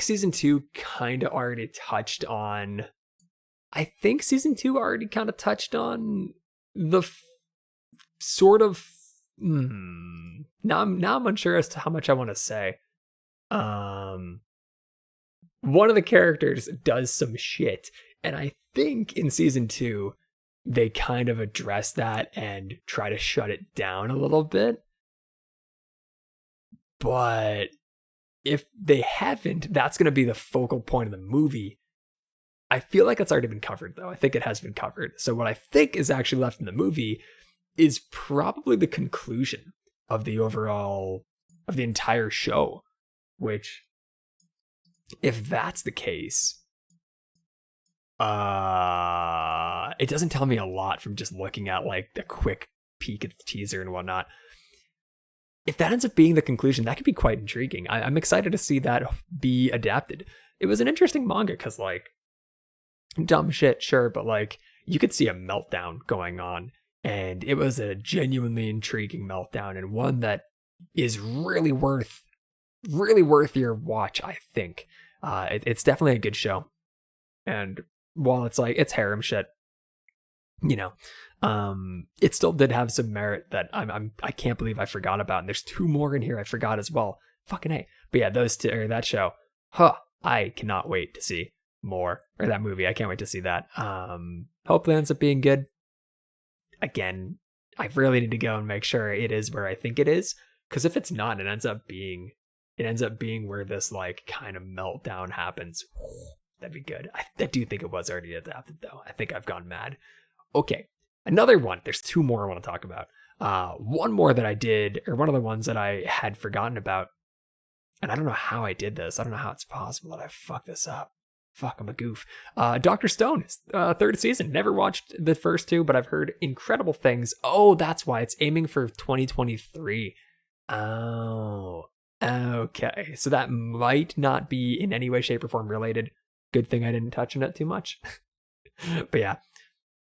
[SPEAKER 1] season 2 kind of already touched on the sort of now I'm unsure as to how much I want to say. One of the characters does some shit, and I think in season 2 they kind of address that and try to shut it down a little bit. But if they haven't, that's going to be the focal point of the movie. I feel like it's already been covered, though. I think it has been covered. So what I think is actually left in the movie is probably the conclusion of the entire show, which, if that's the case, it doesn't tell me a lot from just looking at like a quick peek at the teaser and whatnot. If that ends up being the conclusion, that could be quite intriguing. I'm excited to see that be adapted. It was an interesting manga because, like, dumb shit, sure, but like you could see a meltdown going on, and it was a genuinely intriguing meltdown, and one that is really worth your watch. I think it's definitely a good show, and while it's like it's harem shit, you know, it still did have some merit that I can't believe I forgot about, and there's 2 more in here I forgot as well. Fucking A. But yeah, those 2 or that show, I cannot wait to see more, or that movie. I can't wait to see that. Hopefully it ends up being good. Again, I really need to go and make sure it is where I think it is, because if it's not, it ends up being where this like kind of meltdown happens. That'd be good. I do think it was already adapted, though. I think I've gone mad. Okay, another one. There's 2 more I want to talk about. One more that I did, or one of the ones that I had forgotten about, and I don't know how I did this. I don't know how it's possible that I fucked this up. Fuck, I'm a goof. Dr. Stone, third season. Never watched the first two, but I've heard incredible things. Oh, that's why it's aiming for 2023. Oh, okay. So that might not be in any way, shape, or form related. Good thing I didn't touch on it too much. But yeah,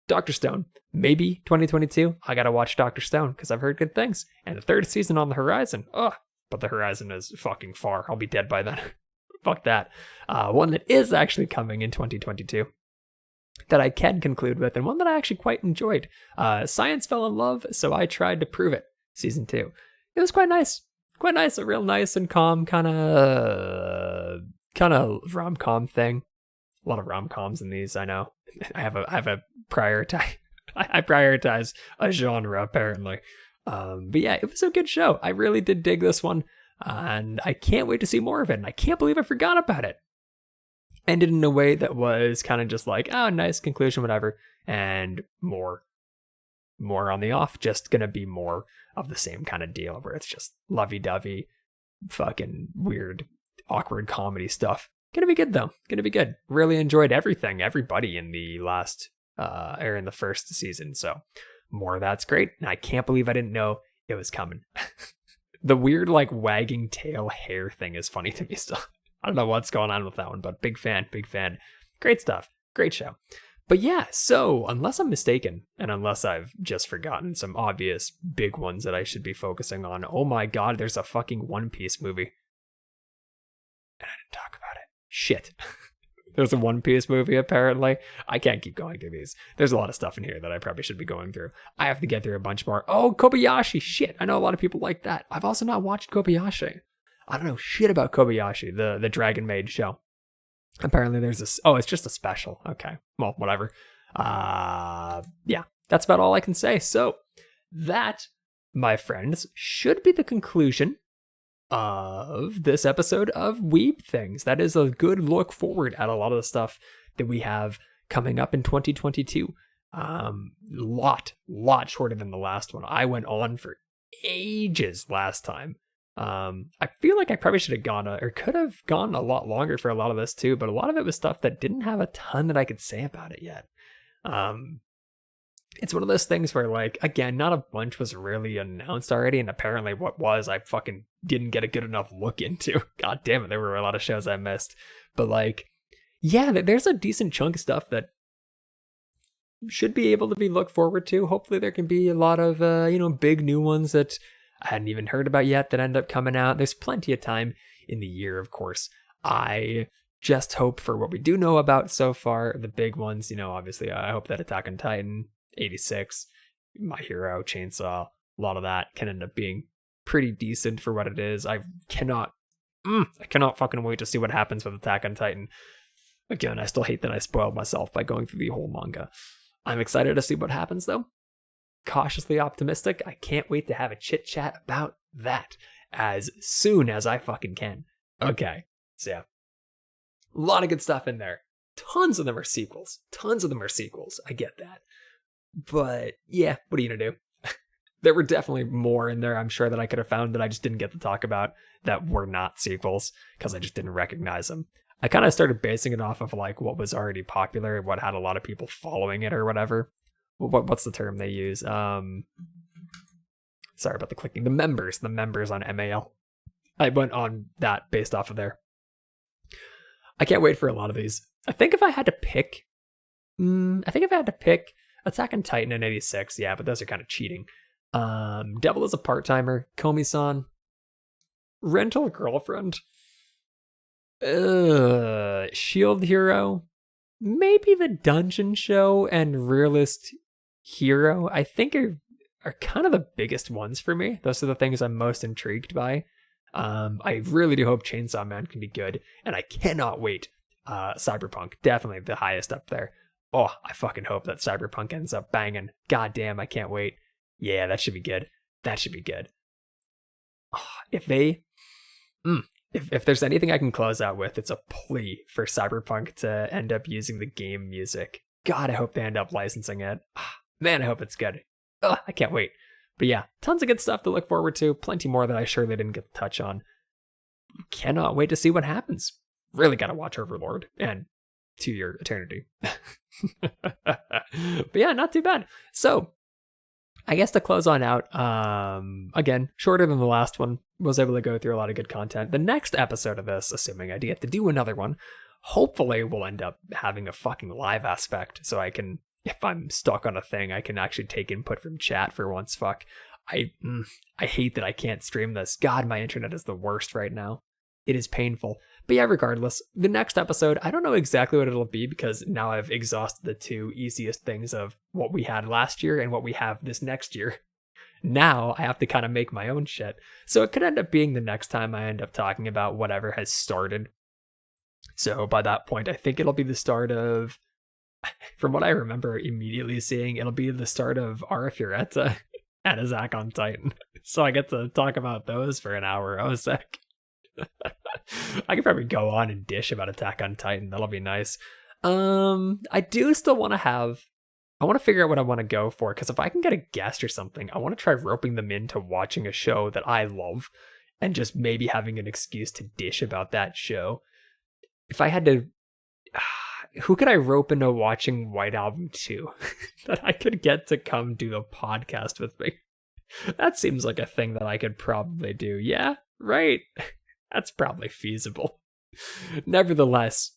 [SPEAKER 1] Dr. Stone, maybe 2022. I gotta watch Dr. Stone because I've heard good things. And the third season on the horizon. Ugh, but the horizon is fucking far. I'll be dead by then. Fuck that. One that is actually coming in 2022 that I can conclude with, and one that I actually quite enjoyed. Science fell in love, so I tried to prove it. Season 2. It was quite nice. Quite nice. A real nice and calm kind of rom-com thing. A lot of rom-coms in these, I know. I have a prioritize. I prioritize a genre, apparently. But yeah, it was a good show. I really did dig this one. And I can't wait to see more of it. And I can't believe I forgot about it. Ended in a way that was kind of just like, oh, nice conclusion, whatever. And more on the off. Just gonna be more of the same kind of deal where it's just lovey-dovey, fucking weird, awkward comedy stuff. Gonna be good though. Gonna be good. Really enjoyed everybody in the last, or in the first season. So more of that's great. And I can't believe I didn't know it was coming. The weird, like, wagging tail hair thing is funny to me still. I don't know what's going on with that one, but big fan. Great stuff. Great show. But yeah, so unless I'm mistaken, and unless I've just forgotten some obvious big ones that I should be focusing on, oh my god, there's a fucking One Piece movie. And I didn't talk about it. Shit. There's a One Piece movie, apparently. I can't keep going through these. There's a lot of stuff in here that I probably should be going through. I have to get through a bunch more. Oh, Kobayashi. Shit. I know a lot of people like that. I've also not watched Kobayashi. I don't know shit about Kobayashi, the Dragon Maid show. Apparently there's this. Oh, it's just a special. Okay. Well, whatever. Yeah, that's about all I can say. So that, my friends, should be the conclusion of this episode of Weeb Things. That is a good look forward at a lot of the stuff that we have coming up in 2022. Lot shorter than the last one. I went on for ages last time. I feel like I probably should have gone or could have gone a lot longer for a lot of this too, but a lot of it was stuff that didn't have a ton that I could say about it yet. It's one of those things where, like, again, not a bunch was really announced already, and apparently what was, I fucking didn't get a good enough look into. God damn it, there were a lot of shows I missed. But, like, yeah, there's a decent chunk of stuff that should be able to be looked forward to. Hopefully there can be a lot of, big new ones that I hadn't even heard about yet that end up coming out. There's plenty of time in the year, of course. I just hope for what we do know about so far, the big ones, obviously, I hope that Attack on Titan, 86, My Hero, Chainsaw, a lot of that can end up being pretty decent for what it is. I cannot fucking wait to see what happens with Attack on Titan. Again, I still hate that I spoiled myself by going through the whole manga. I'm excited to see what happens though. Cautiously optimistic. I can't wait to have a chit chat about that as soon as I fucking can. Okay, so yeah, a lot of good stuff in there. Tons of them are sequels. I get that. But yeah, what are you gonna do? There were definitely more in there, I'm sure, that I could have found that I just didn't get to talk about that were not sequels because I just didn't recognize them. I kind of started basing it off of like what was already popular, what had a lot of people following it or whatever. What's the term they use? Sorry about the clicking. The members on MAL. I went on that based off of there. I can't wait for a lot of these. I think if I had to pick Attack on Titan in 86, yeah, but those are kind of cheating. Devil is a Part-Timer, Komi-san, Rental Girlfriend, Shield Hero, maybe the Dungeon Show and Realist Hero, I think are kind of the biggest ones for me. Those are the things I'm most intrigued by. I really do hope Chainsaw Man can be good, and I cannot wait. Cyberpunk, definitely the highest up there. Oh, I fucking hope that Cyberpunk ends up banging. God damn, I can't wait. Yeah, that should be good. Oh, if there's anything I can close out with, it's a plea for Cyberpunk to end up using the game music. God, I hope they end up licensing it. Man, I hope it's good. I can't wait. But yeah, tons of good stuff to look forward to. Plenty more that I surely didn't get to touch on. Cannot wait to see what happens. Really gotta watch Overlord. And 2-year eternity. But yeah, not too bad. So I guess to close on out, again, shorter than the last one, was able to go through a lot of good content. The next episode of this, assuming I get to do another one, hopefully we'll end up having a fucking live aspect, so I can, if I'm stuck on a thing, I can actually take input from chat for once. Fuck. I hate that I can't stream this. God, my internet is the worst right now. It is painful. But yeah, regardless, the next episode, I don't know exactly what it'll be because now I've exhausted the 2 easiest things of what we had last year and what we have this next year. Now I have to kind of make my own shit. So it could end up being the next time I end up talking about whatever has started. So by that point, I think it'll be the start of, from what I remember immediately seeing, it'll be the start of Arifureta and Attack on Titan. So I get to talk about those for an hour. I was sick. I could probably go on and dish about Attack on Titan. That'll be nice. I do still want to figure out what I want to go for, because if I can get a guest or something, I want to try roping them into watching a show that I love and just maybe having an excuse to dish about that show. If I had to, who could I rope into watching White Album 2 that I could get to come do a podcast with me? That seems like a thing that I could probably do. Yeah, right. That's probably feasible. Nevertheless,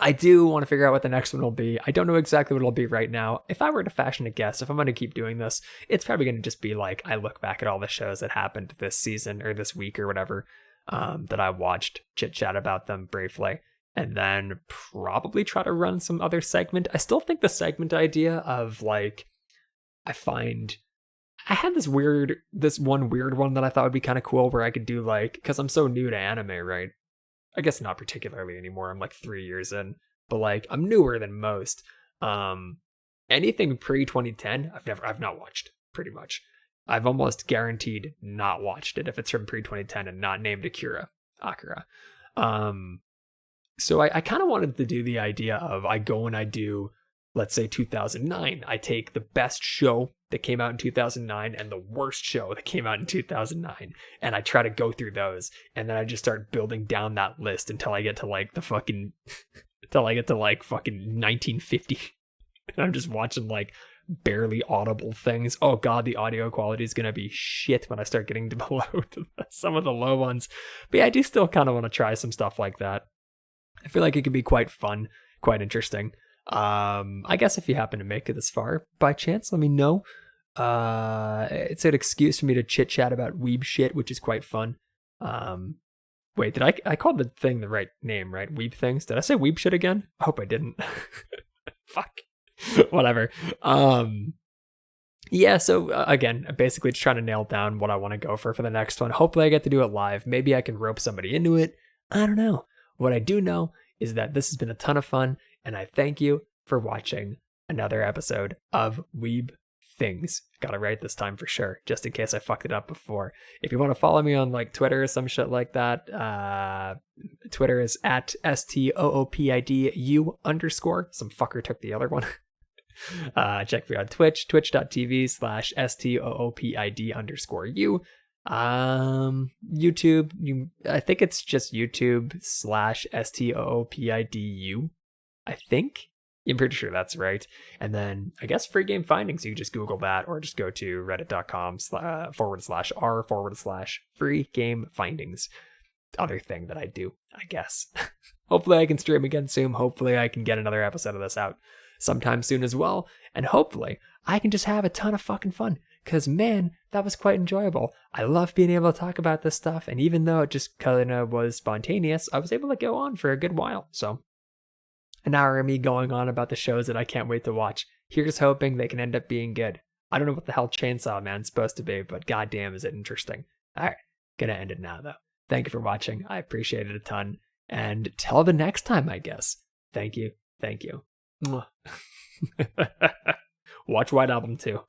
[SPEAKER 1] I do want to figure out what the next one will be. I don't know exactly what it'll be right now. If I were to fashion a guess, if I'm going to keep doing this, it's probably going to just be like, I look back at all the shows that happened this season or this week or whatever that I watched, chit chat about them briefly, and then probably try to run some other segment. I still think the segment idea of like, I had this one weird one that I thought would be kind of cool where I could do like, because I'm so new to anime, right? I guess not particularly anymore. I'm like 3 years in, but like I'm newer than most. Anything pre-2010, I've not watched pretty much. I've almost guaranteed not watched it if it's from pre-2010 and not named Akira. So I kind of wanted to do the idea of I go and I do, let's say 2009. I take the best show that came out in 2009 and the worst show that came out in 2009, and I try to go through those, and then I just start building down that list until I get to like fucking 1950. And I'm just watching like barely audible things. Oh god, the audio quality is gonna be shit when I start getting to below some of the low ones. But yeah, I do still kind of want to try some stuff like that. I feel like it could be quite fun, quite interesting. I guess if you happen to make it this far by chance, let me know. It's an excuse for me to chit chat about weeb shit, which is quite fun. Wait, did I called the thing the right name, right? Weeb things. Did I say weeb shit again? I hope I didn't. Fuck. Whatever. Yeah, so again, basically just trying to nail down what I want to go for the next one. Hopefully I get to do it live. Maybe I can rope somebody into it. I don't know. What I do know is that this has been a ton of fun, and I thank you for watching another episode of Weeb Things. Got it right this time for sure, just in case I fucked it up before. If you want to follow me on like Twitter or some shit like that, Twitter is at STOOPIDU_. Some fucker took the other one. Check me on Twitch, twitch.tv/STOOPID_U. YouTube, I think it's just YouTube/STOOPIDU. I think. I'm pretty sure that's right. And then I guess free game findings, you just Google that or just go to reddit.com/r/free game findings. Other thing that I do, I guess. Hopefully I can stream again soon. Hopefully I can get another episode of this out sometime soon as well. And hopefully I can just have a ton of fucking fun. Because, man, that was quite enjoyable. I love being able to talk about this stuff. And even though it just kind of was spontaneous, I was able to go on for a good while. So, an hour of me going on about the shows that I can't wait to watch. Here's hoping they can end up being good. I don't know what the hell Chainsaw Man's supposed to be, but goddamn is it interesting. Alright, gonna end it now, though. Thank you for watching. I appreciate it a ton. And till the next time, I guess. Thank you. Thank you. Watch White Album 2.